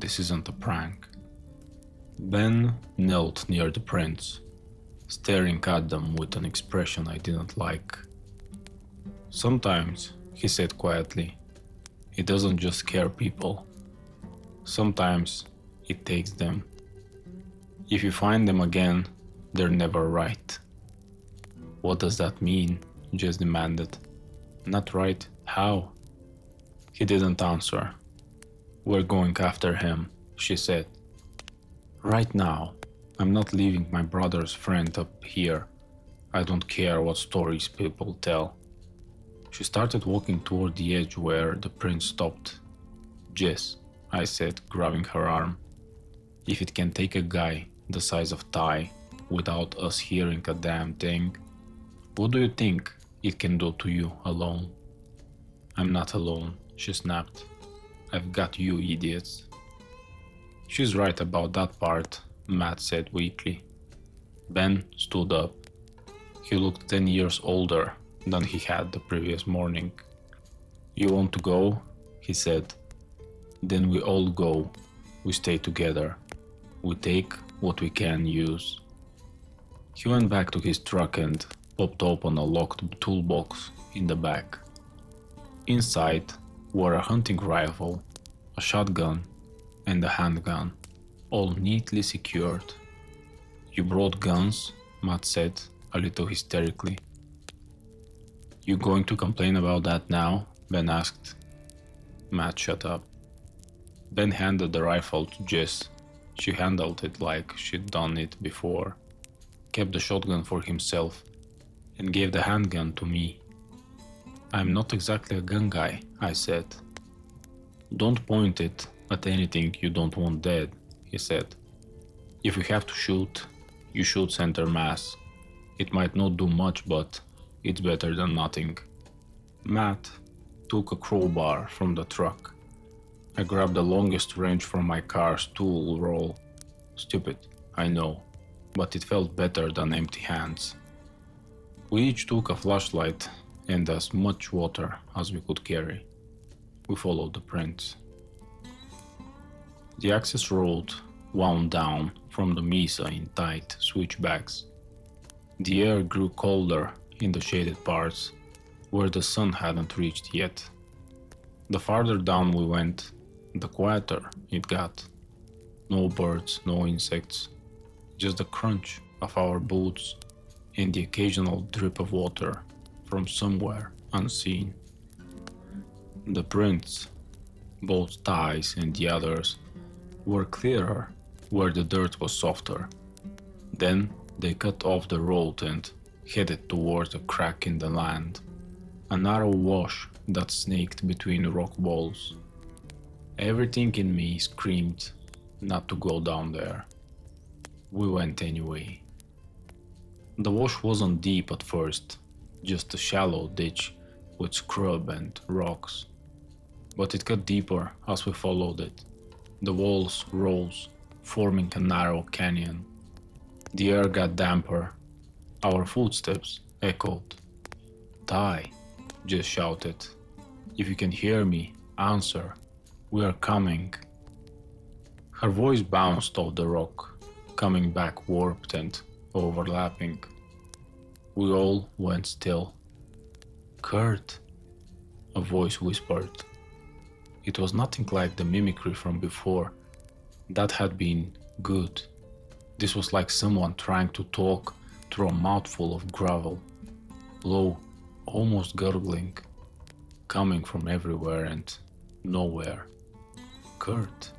This isn't a prank." Ben knelt near the prints, staring at them with an expression I didn't like. "Sometimes," he said quietly, "it doesn't just scare people. Sometimes it takes them. If you find them again, they're never right." "What does that mean?" Jess demanded. "Not right? How?" He didn't answer. "We're going after him," she said. "Right now. I'm not leaving my brother's friend up here. I don't care what stories people tell." She started walking toward the edge where the prince stopped. "Jess," I said, grabbing her arm. "If it can take a guy the size of Ty without us hearing a damn thing, what do you think it can do to you alone?" "I'm not alone," she snapped. "I've got you idiots." "She's right about that part," Matt said weakly. Ben stood up. He looked 10 years older than he had the previous morning. "You want to go?" he said. "Then we all go. We stay together. We take what we can use." He went back to his truck and popped open a locked toolbox in the back. Inside were a hunting rifle, a shotgun, and a handgun, all neatly secured. "You brought guns?" Matt said, a little hysterically. "You going to complain about that now?" Ben asked. Matt shut up. Ben handed the rifle to Jess. She handled it like she'd done it before, kept the shotgun for himself, and gave the handgun to me. "I'm not exactly a gun guy," I said. "Don't point it at anything you don't want dead," he said. "If you have to shoot, you shoot center mass. It might not do much, but it's better than nothing." Matt took a crowbar from the truck. I grabbed the longest wrench from my car's tool roll. Stupid, I know, but it felt better than empty hands. We each took a flashlight and as much water as we could carry. We followed the prints. The access road wound down from the mesa in tight switchbacks. The air grew colder in the shaded parts, where the sun hadn't reached yet. The farther down we went, the quieter it got. No birds, no insects, just the crunch of our boots and the occasional drip of water from somewhere unseen. The prints, both Ty's and the others, were clearer where the dirt was softer. Then they cut off the road and headed towards a crack in the land, a narrow wash that snaked between rock walls. Everything in me screamed not to go down there. We went anyway. The wash wasn't deep at first, just a shallow ditch with scrub and rocks. But it got deeper as we followed it. The walls rose, forming a narrow canyon. The air got damper. Our footsteps echoed. "Ty," Jess shouted. "If you can hear me, answer. We are coming." Her voice bounced off the rock, coming back warped and overlapping. We all went still. "Kurt," a voice whispered. It was nothing like the mimicry from before. That had been good. This was like someone trying to talk through a mouthful of gravel. Low, almost gurgling, coming from everywhere and nowhere. "Kurt,"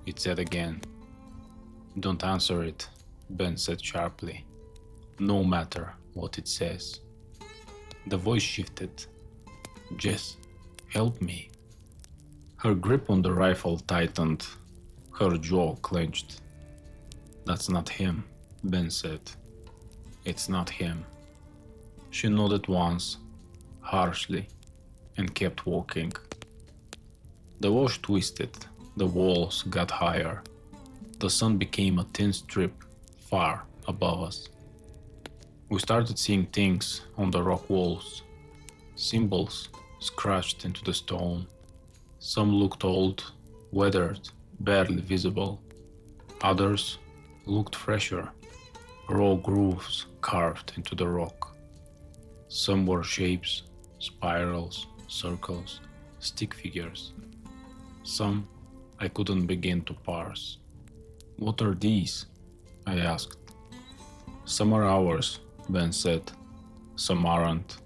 it said again. "Don't answer it," Ben said sharply, "no matter what it says." The voice shifted. "Jess, help me." Her grip on the rifle tightened. Her jaw clenched. "That's not him," Ben said. "It's not him." She nodded once, harshly, and kept walking. The wash twisted, the walls got higher. The sun became a thin strip far above us. We started seeing things on the rock walls, symbols scratched into the stone. Some looked old, weathered, barely visible. Others looked fresher, raw grooves carved into the rock. Some were shapes, spirals, circles, stick figures. Some I couldn't begin to parse. "What are these?" I asked. "Some are ours," Ben said. "Some aren't.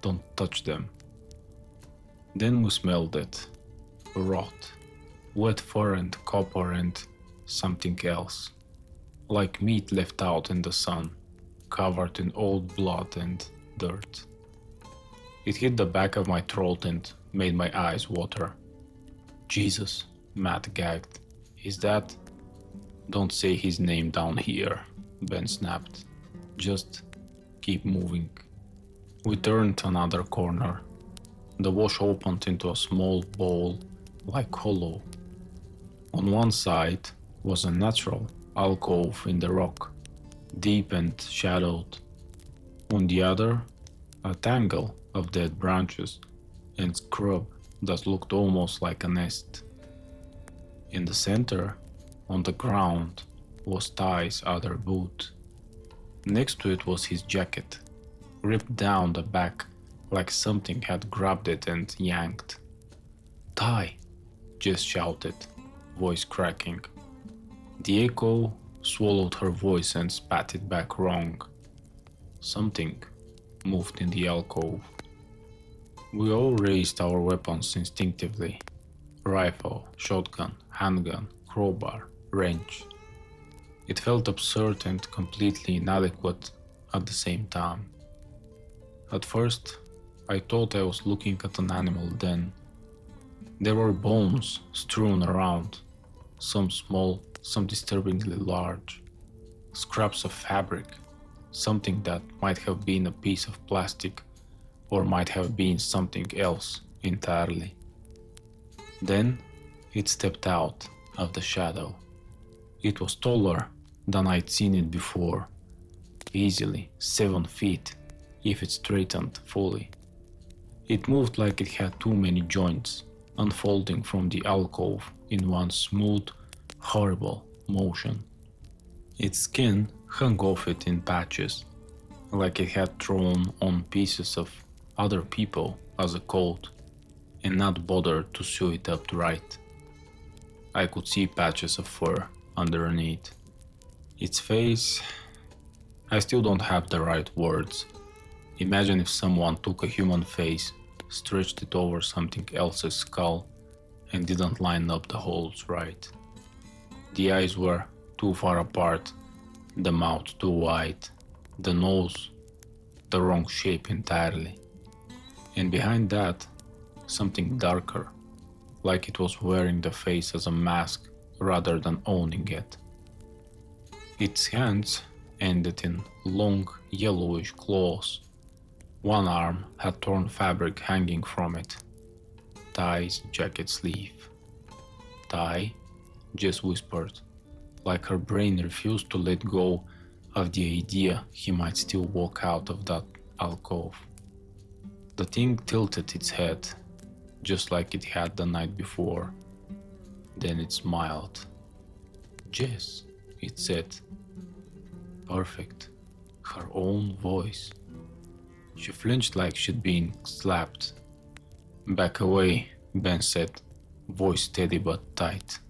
Don't touch them." Then we smelled it. Rot, wet fur and copper and something else. Like meat left out in the sun, covered in old blood and dirt. It hit the back of my throat and made my eyes water. Jesus, Matt gagged. Is that? Don't say his name down here, Ben snapped. Just keep moving. We turned another corner. The wash opened into a small bowl, like hollow. On one side was a natural alcove in the rock, deep and shadowed. On the other, a tangle of dead branches and scrub that looked almost like a nest. In the center, on the ground, was Ty's other boot. Next to it was his jacket, ripped down the back like something had grabbed it and yanked. "Ty!" Jess shouted, voice cracking. The echo swallowed her voice and spat it back wrong. Something moved in the alcove. We all raised our weapons instinctively. Rifle, shotgun, handgun, crowbar, wrench. It felt absurd and completely inadequate at the same time. At first, I thought I was looking at an animal den. There were bones strewn around, some small, some disturbingly large. Scraps of fabric, something that might have been a piece of plastic or might have been something else entirely. Then it stepped out of the shadow. It was taller than I'd seen it before, easily 7 feet if it straightened fully. It moved like it had too many joints, unfolding from the alcove in one smooth, horrible motion. Its skin hung off it in patches, like it had thrown on pieces of other people as a coat and not bothered to sew it up right. I could see patches of fur underneath. Its face... I still don't have the right words. Imagine if someone took a human face, stretched it over something else's skull, and didn't line up the holes right. The eyes were too far apart, the mouth too wide, the nose the wrong shape entirely. And behind that, something darker, like it was wearing the face as a mask rather than owning it. Its hands ended in long yellowish claws. One arm had torn fabric hanging from it. Ty's jacket sleeve. Ty, Jess whispered, like her brain refused to let go of the idea he might still walk out of that alcove. The thing tilted its head, just like it had the night before. Then it smiled. "Jess," it said. Perfect. Her own voice. She flinched like she'd been slapped. "Back away," Ben said, voice steady but tight.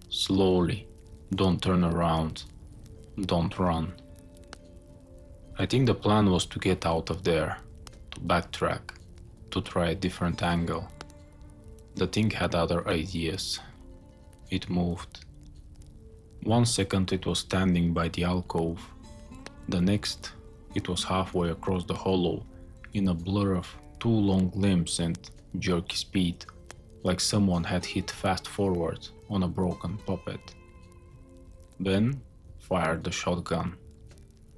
"Slowly. Don't turn around. Don't run." I think the plan was to get out of there, to backtrack, to try a different angle. The thing had other ideas. It moved. 1 second it was standing by the alcove. The next, it was halfway across the hollow in a blur of 2 long limbs and jerky speed, like someone had hit fast forward on a broken puppet. Ben fired the shotgun.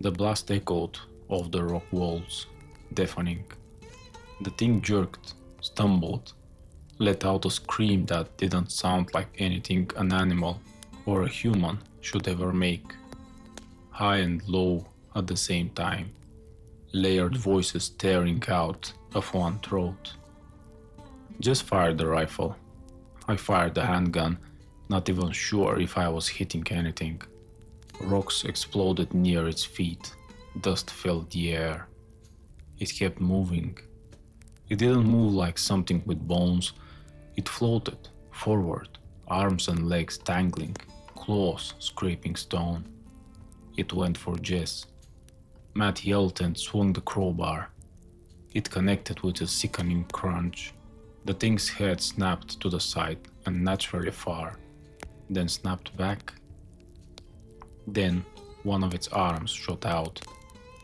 The blast echoed off the rock walls, deafening. The thing jerked, stumbled, let out a scream that didn't sound like anything an animal or a human should ever make. High and low at the same time, layered voices tearing out of one throat. Just fired the rifle. I fired the handgun, not even sure if I was hitting anything. Rocks exploded near its feet. Dust filled the air. It kept moving. It didn't move like something with bones. It floated forward, arms and legs tangling, claws scraping stone. It went for Jess. Matt yelled and swung the crowbar. It connected with a sickening crunch. The thing's head snapped to the side, unnaturally far, then snapped back. Then one of its arms shot out,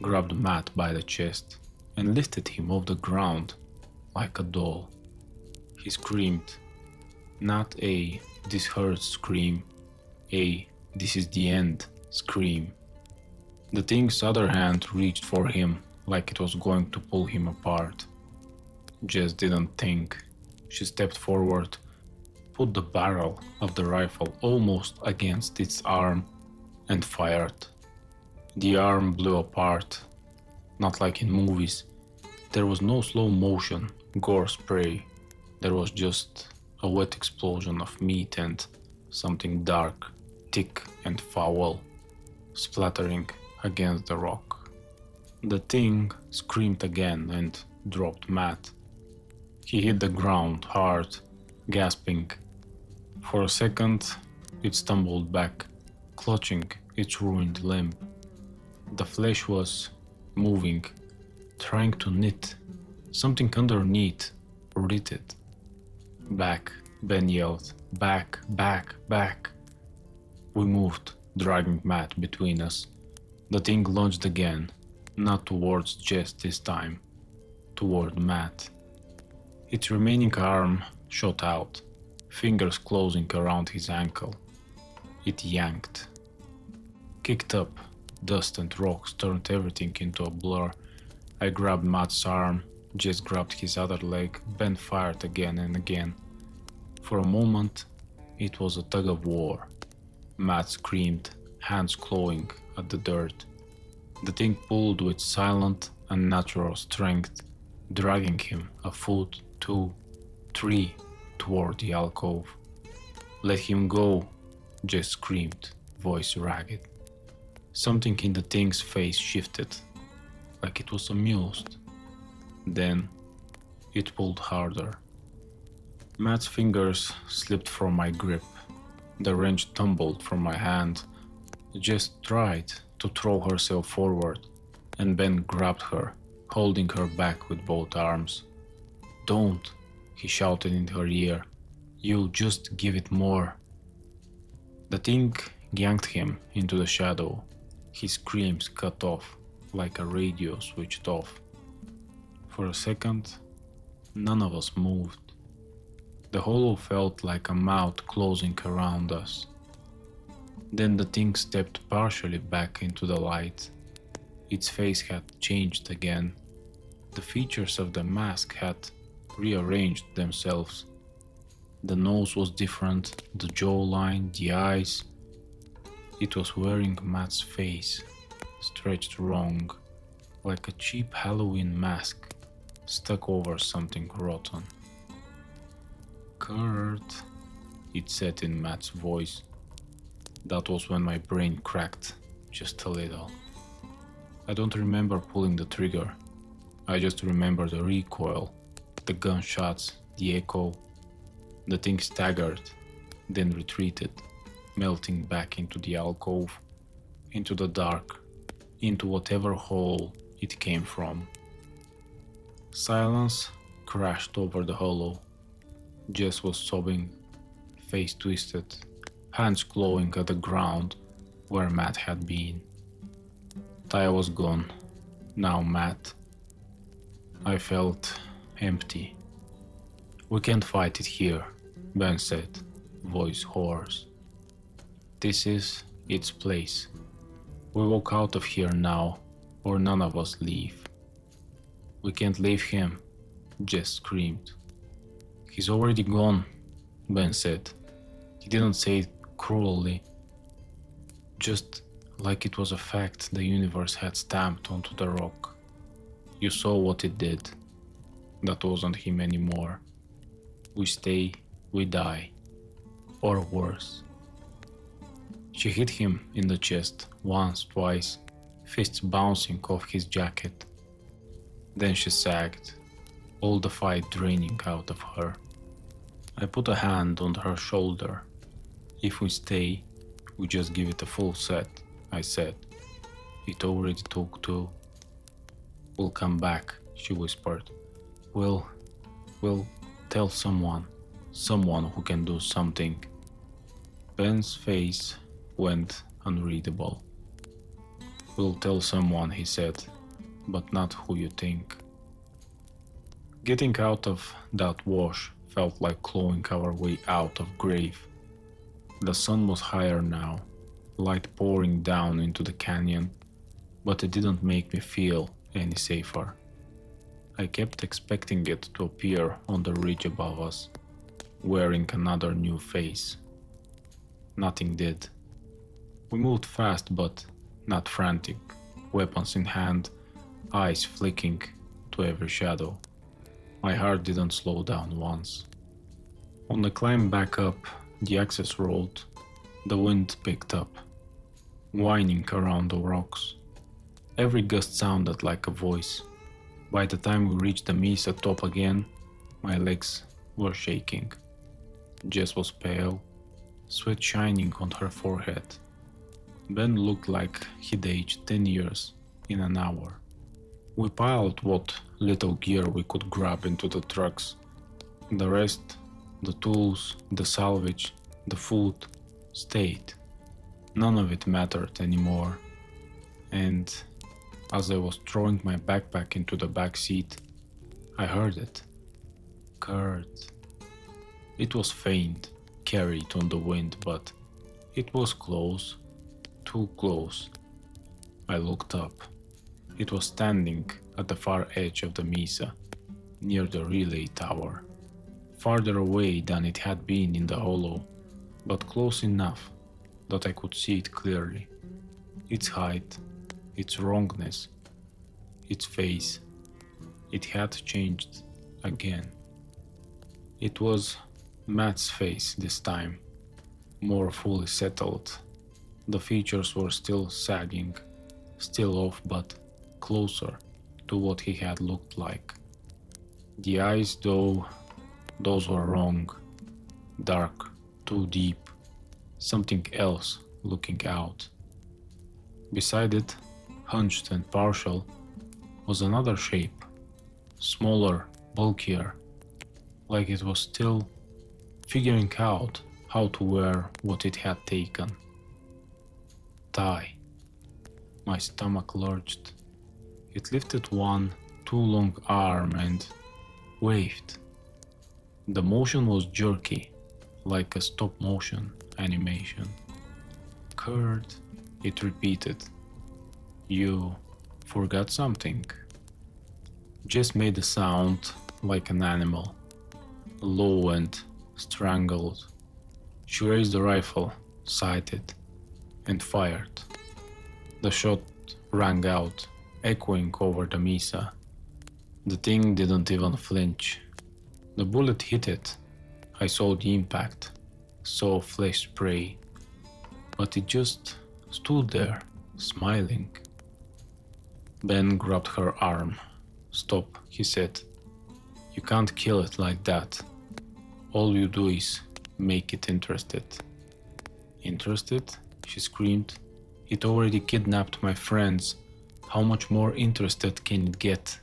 grabbed Matt by the chest, and lifted him off the ground like a doll. He screamed, not a "this hurts" scream, a "this is the end" scream. The thing's other hand reached for him like it was going to pull him apart. Jess didn't think. She stepped forward, put the barrel of the rifle almost against its arm, and fired. The arm blew apart, not like in movies. There was no slow motion, gore spray. There was just a wet explosion of meat and something dark, thick and foul, splattering against the rock. The thing screamed again and dropped Matt. He hit the ground hard, gasping. For a second, it stumbled back, clutching its ruined limb. The flesh was moving, trying to knit. Something underneath writ it. Back, Ben yelled. Back, back, back. We moved, dragging Matt between us. The thing lunged again, not towards Jess this time, toward Matt. Its remaining arm shot out, fingers closing around his ankle. It yanked. Kicked up, dust and rocks turned everything into a blur. I grabbed Matt's arm, Jess grabbed his other leg, Ben fired again and again. For a moment, it was a tug of war. Matt screamed, hands clawing at the dirt. The thing pulled with silent, unnatural strength, dragging him a foot, 2, 3 toward the alcove. Let him go, Jess screamed, voice ragged. Something in the thing's face shifted, like it was amused. Then it pulled harder. Matt's fingers slipped from my grip. The wrench tumbled from my hand. Jess tried to throw herself forward, and Ben grabbed her, holding her back with both arms. Don't, he shouted in her ear. You just give it more. The thing yanked him into the shadow. His screams cut off, like a radio switched off. For a second, none of us moved. The hollow felt like a mouth closing around us. Then the thing stepped partially back into the light. Its face had changed again. The features of the mask had rearranged themselves. The nose was different, the jawline, the eyes. It was wearing Matt's face, stretched wrong, like a cheap Halloween mask stuck over something rotten. Kurt, it said in Matt's voice. That was when my brain cracked, just a little. I don't remember pulling the trigger. I just remember the recoil, the gunshots, the echo. The thing staggered, then retreated, melting back into the alcove, into the dark, into whatever hole it came from. Silence crashed over the hollow. Jess was sobbing, face twisted, hands clawing at the ground where Matt had been. Ty was gone. Now Matt. I felt empty. We can't fight it here, Ben said, voice hoarse. This is its place. We walk out of here now, or none of us leave. We can't leave him, Jess screamed. He's already gone, Ben said. He didn't say it cruelly, just like it was a fact the universe had stamped onto the rock. You saw what it did. That wasn't him anymore. We stay, we die. Or worse. She hit him in the chest once, twice, fists bouncing off his jacket. Then she sagged, all the fight draining out of her. I put a hand on her shoulder. If we stay, we just give it a full set, I said. It already took 2. We'll come back, she whispered. We'll tell someone who can do something. Ben's face went unreadable. We'll tell someone, he said, but not who you think. Getting out of that wash felt like clawing our way out of grave. The sun was higher now, light pouring down into the canyon, but it didn't make me feel any safer. I kept expecting it to appear on the ridge above us, wearing another new face. Nothing did. We moved fast but not frantic, weapons in hand, eyes flicking to every shadow. My heart didn't slow down once. On the climb back up the access road, the wind picked up, whining around the rocks. Every gust sounded like a voice. By the time we reached the mesa top again, my legs were shaking. Jess was pale, sweat shining on her forehead. Ben looked like he'd aged 10 years in an hour. We piled what little gear we could grab into the trucks. The rest, the tools, the salvage, the food, stayed. None of it mattered anymore. And as I was throwing my backpack into the back seat, I heard it. Kurt. It was faint, carried on the wind, but it was close, too close. I looked up. It was standing at the far edge of the mesa, near the relay tower, farther away than it had been in the hollow, but close enough that I could see it clearly. Its height, its wrongness, its face. It had changed again. It was Matt's face this time, more fully settled. The features were still sagging, still off, but closer to what he had looked like. The eyes, though, those were wrong. Dark, too deep, something else looking out. Beside it, hunched and partial, was another shape, smaller, bulkier, like it was still figuring out how to wear what it had taken. Tie. My stomach lurched. It lifted one too long arm and waved. The motion was jerky, like a stop-motion animation. Kurt, it repeated. You forgot something. Jess made a sound like an animal, low and strangled. She raised the rifle, sighted, and fired. The shot rang out, echoing over the mesa. The thing didn't even flinch. The bullet hit it. I saw the impact, saw flesh spray, but it just stood there, smiling. Ben grabbed her arm. Stop, he said. You can't kill it like that. All you do is make it interested. Interested? She screamed. It already kidnapped my friends. How much more interested can it get?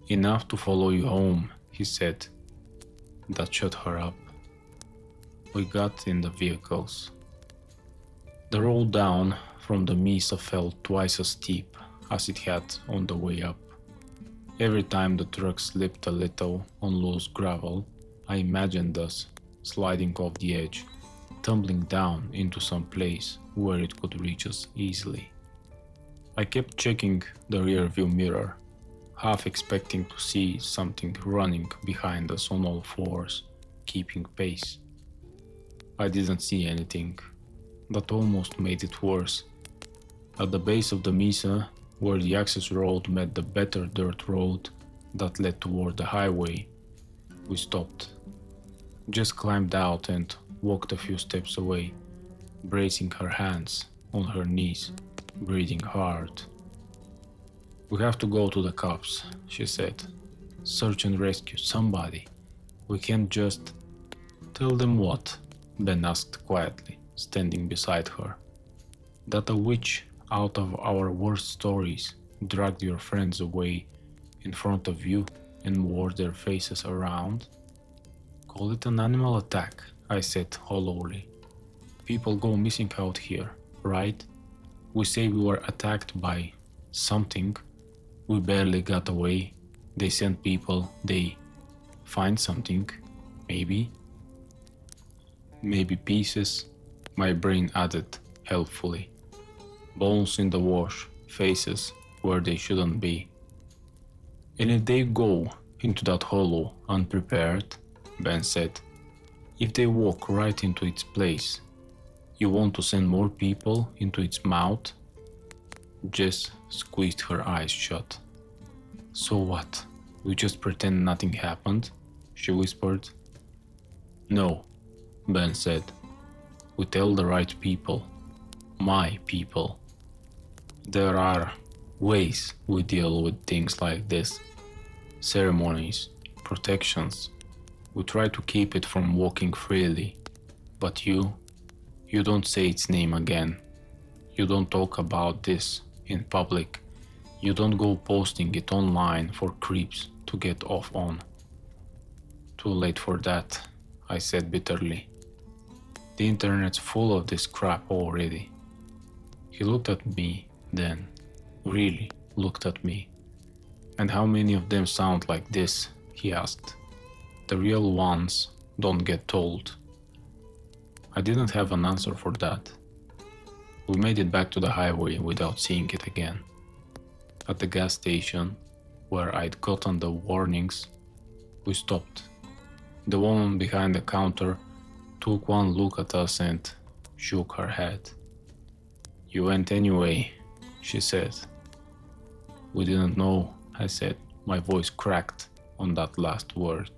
Enough to follow you home, he said. That shut her up. We got in the vehicles. The roll down from the mesa felt twice as steep as it had on the way up. Every time the truck slipped a little on loose gravel, I imagined us sliding off the edge, tumbling down into some place where it could reach us easily. I kept checking the rear view mirror, half expecting to see something running behind us on all fours, keeping pace. I didn't see anything. That almost made it worse. At the base of the mesa, where the access road met the better dirt road that led toward the highway, we stopped. Just climbed out and walked a few steps away, bracing her hands on her knees, breathing hard. We have to go to the cops, she said. Search and rescue somebody. We can't just... Tell them what? Ben asked quietly, standing beside her. That a witch out of our worst stories dragged your friends away in front of you and wore their faces around? Call it an animal attack, I said hollowly. People go missing out here, right? We say we were attacked by something. We barely got away. They send people, they find something, maybe pieces, my brain added helpfully. Bones in the wash, faces where they shouldn't be. And if they go into that hollow unprepared, Ben said, if they walk right into its place, you want to send more people into its mouth? Jess squeezed her eyes shut. So what? We just pretend nothing happened? She whispered. No, Ben said. We tell the right people. My people. There are ways we deal with things like this. Ceremonies, protections. We try to keep it from walking freely. But you don't say its name again. You don't talk about this in public. You don't go posting it online for creeps to get off on. Too late for that, I said bitterly. The internet's full of this crap already. He looked at me then, really looked at me. And how many of them sound like this? He asked. The real ones don't get told. I didn't have an answer for that. We made it back to the highway without seeing it again. At the gas station, where I'd gotten the warnings, we stopped. The woman behind the counter took one look at us and shook her head. You went anyway, she said. We didn't know, I said, my voice cracked on that last word.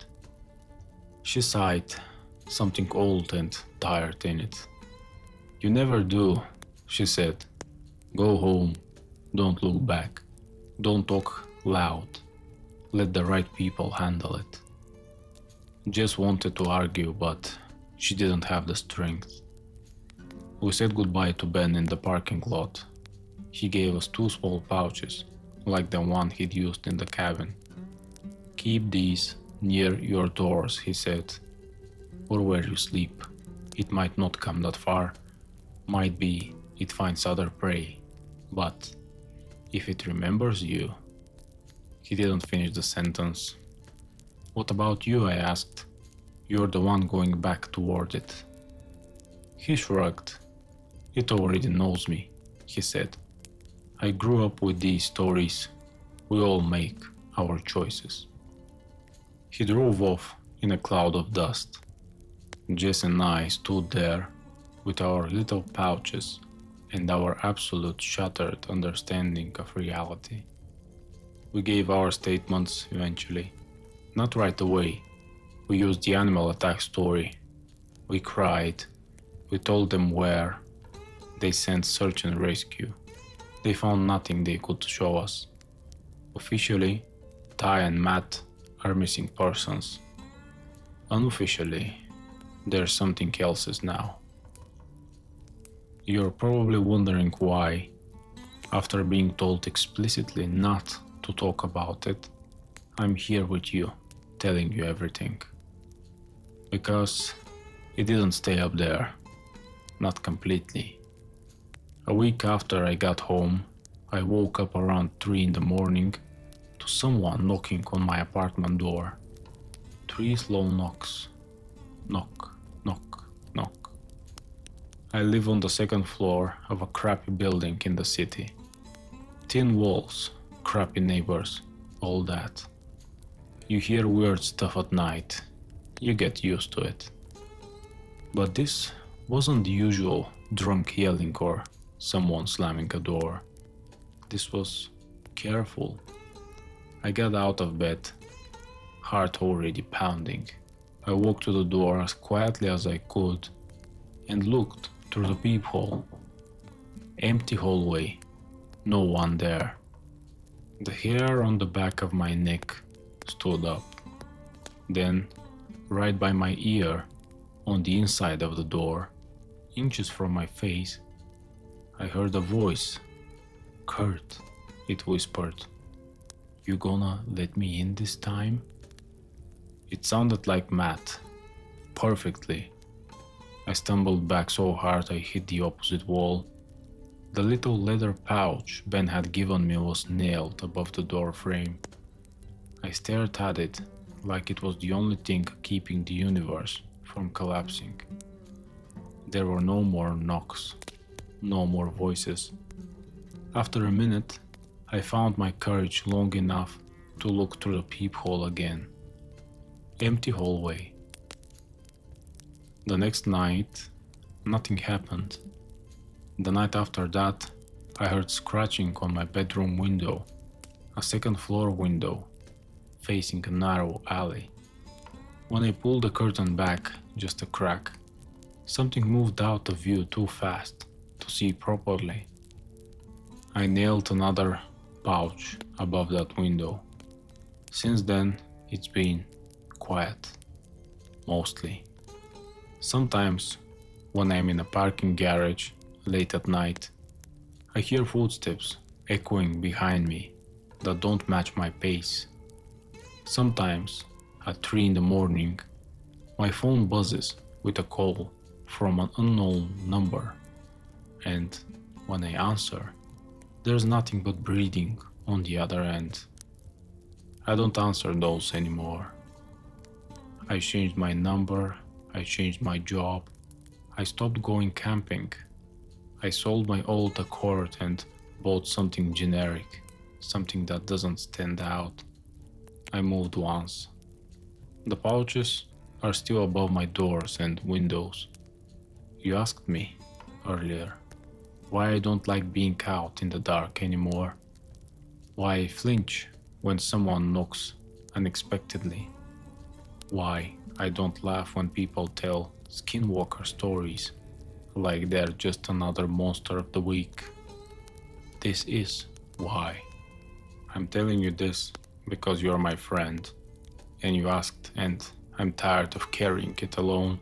She sighed, something old and tired in it. You never do, she said. Go home, don't look back, don't talk loud, let the right people handle it. Jess wanted to argue, but she didn't have the strength. We said goodbye to Ben in the parking lot. He gave us 2 small pouches, like the one he'd used in the cabin. Keep these near your doors, he said, or where you sleep. It might not come that far. Might be it finds other prey. But if it remembers you... He didn't finish the sentence. What about you? I asked. You're the one going back toward it. He shrugged. It already knows me, he said. I grew up with these stories. We all make our choices. He drove off in a cloud of dust. Jess and I stood there with our little pouches and our absolute shattered understanding of reality. We gave our statements eventually. Not right away. We used the animal attack story. We cried. We told them where. They sent search and rescue. They found nothing they could show us. Officially, Ty and Matt are missing persons. Unofficially, there's something else now. You're probably wondering why, after being told explicitly not to talk about it, I'm here with you, telling you everything. Because it didn't stay up there. Not completely. A week after I got home, I woke up around 3 in the morning to someone knocking on my apartment door. 3 slow knocks. Knock, knock, knock. I live on the 2nd floor of a crappy building in the city. Thin walls, crappy neighbors, all that. You hear weird stuff at night. You get used to it. But this wasn't the usual drunk yelling or someone slamming a door. This was careful. I got out of bed, heart already pounding. I walked to the door as quietly as I could and looked through the peephole. Empty hallway, no one there. The hair on the back of my neck stood up. Then, right by my ear, on the inside of the door, inches from my face, I heard a voice. Kurt, it whispered. You gonna let me in this time? It sounded like Matt. Perfectly. I stumbled back so hard I hit the opposite wall. The little leather pouch Ben had given me was nailed above the door frame. I stared at it like it was the only thing keeping the universe from collapsing. There were no more knocks, no more voices. After a minute, I found my courage long enough to look through the peephole again. Empty hallway. The next night, nothing happened. The night after that, I heard scratching on my bedroom window, a second floor window, facing a narrow alley. When I pulled the curtain back just a crack, something moved out of view too fast to see properly. I nailed another pouch above that window. Since then, it's been quiet, mostly. Sometimes, when I'm in a parking garage late at night, I hear footsteps echoing behind me that don't match my pace. Sometimes, at 3 in the morning, my phone buzzes with a call from an unknown number, and when I answer, there's nothing but breathing on the other end. I don't answer those anymore. I changed my number, I changed my job, I stopped going camping. I sold my old Accord and bought something generic, something that doesn't stand out. I moved once. The pouches are still above my doors and windows. You asked me earlier why I don't like being out in the dark anymore, why I flinch when someone knocks unexpectedly, why I don't laugh when people tell Skinwalker stories like they're just another monster of the week. This is why. I'm telling you this because you're my friend and you asked, and I'm tired of carrying it alone.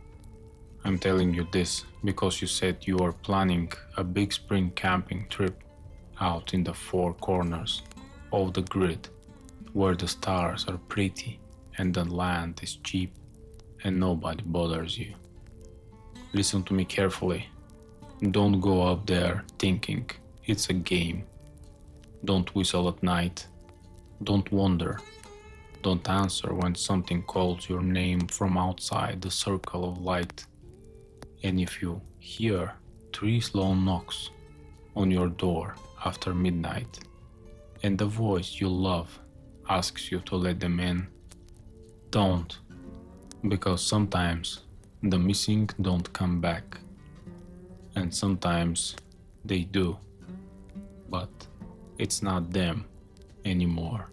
I'm telling you this because you said you are planning a big spring camping trip out in the four corners of the grid, where the stars are pretty and the land is cheap and nobody bothers you. Listen to me carefully. Don't go up there thinking it's a game. Don't whistle at night. Don't wonder. Don't answer when something calls your name from outside the circle of light. And if you hear 3 slow knocks on your door after midnight, and the voice you love asks you to let them in, don't, because sometimes the missing don't come back, and sometimes they do, but it's not them anymore.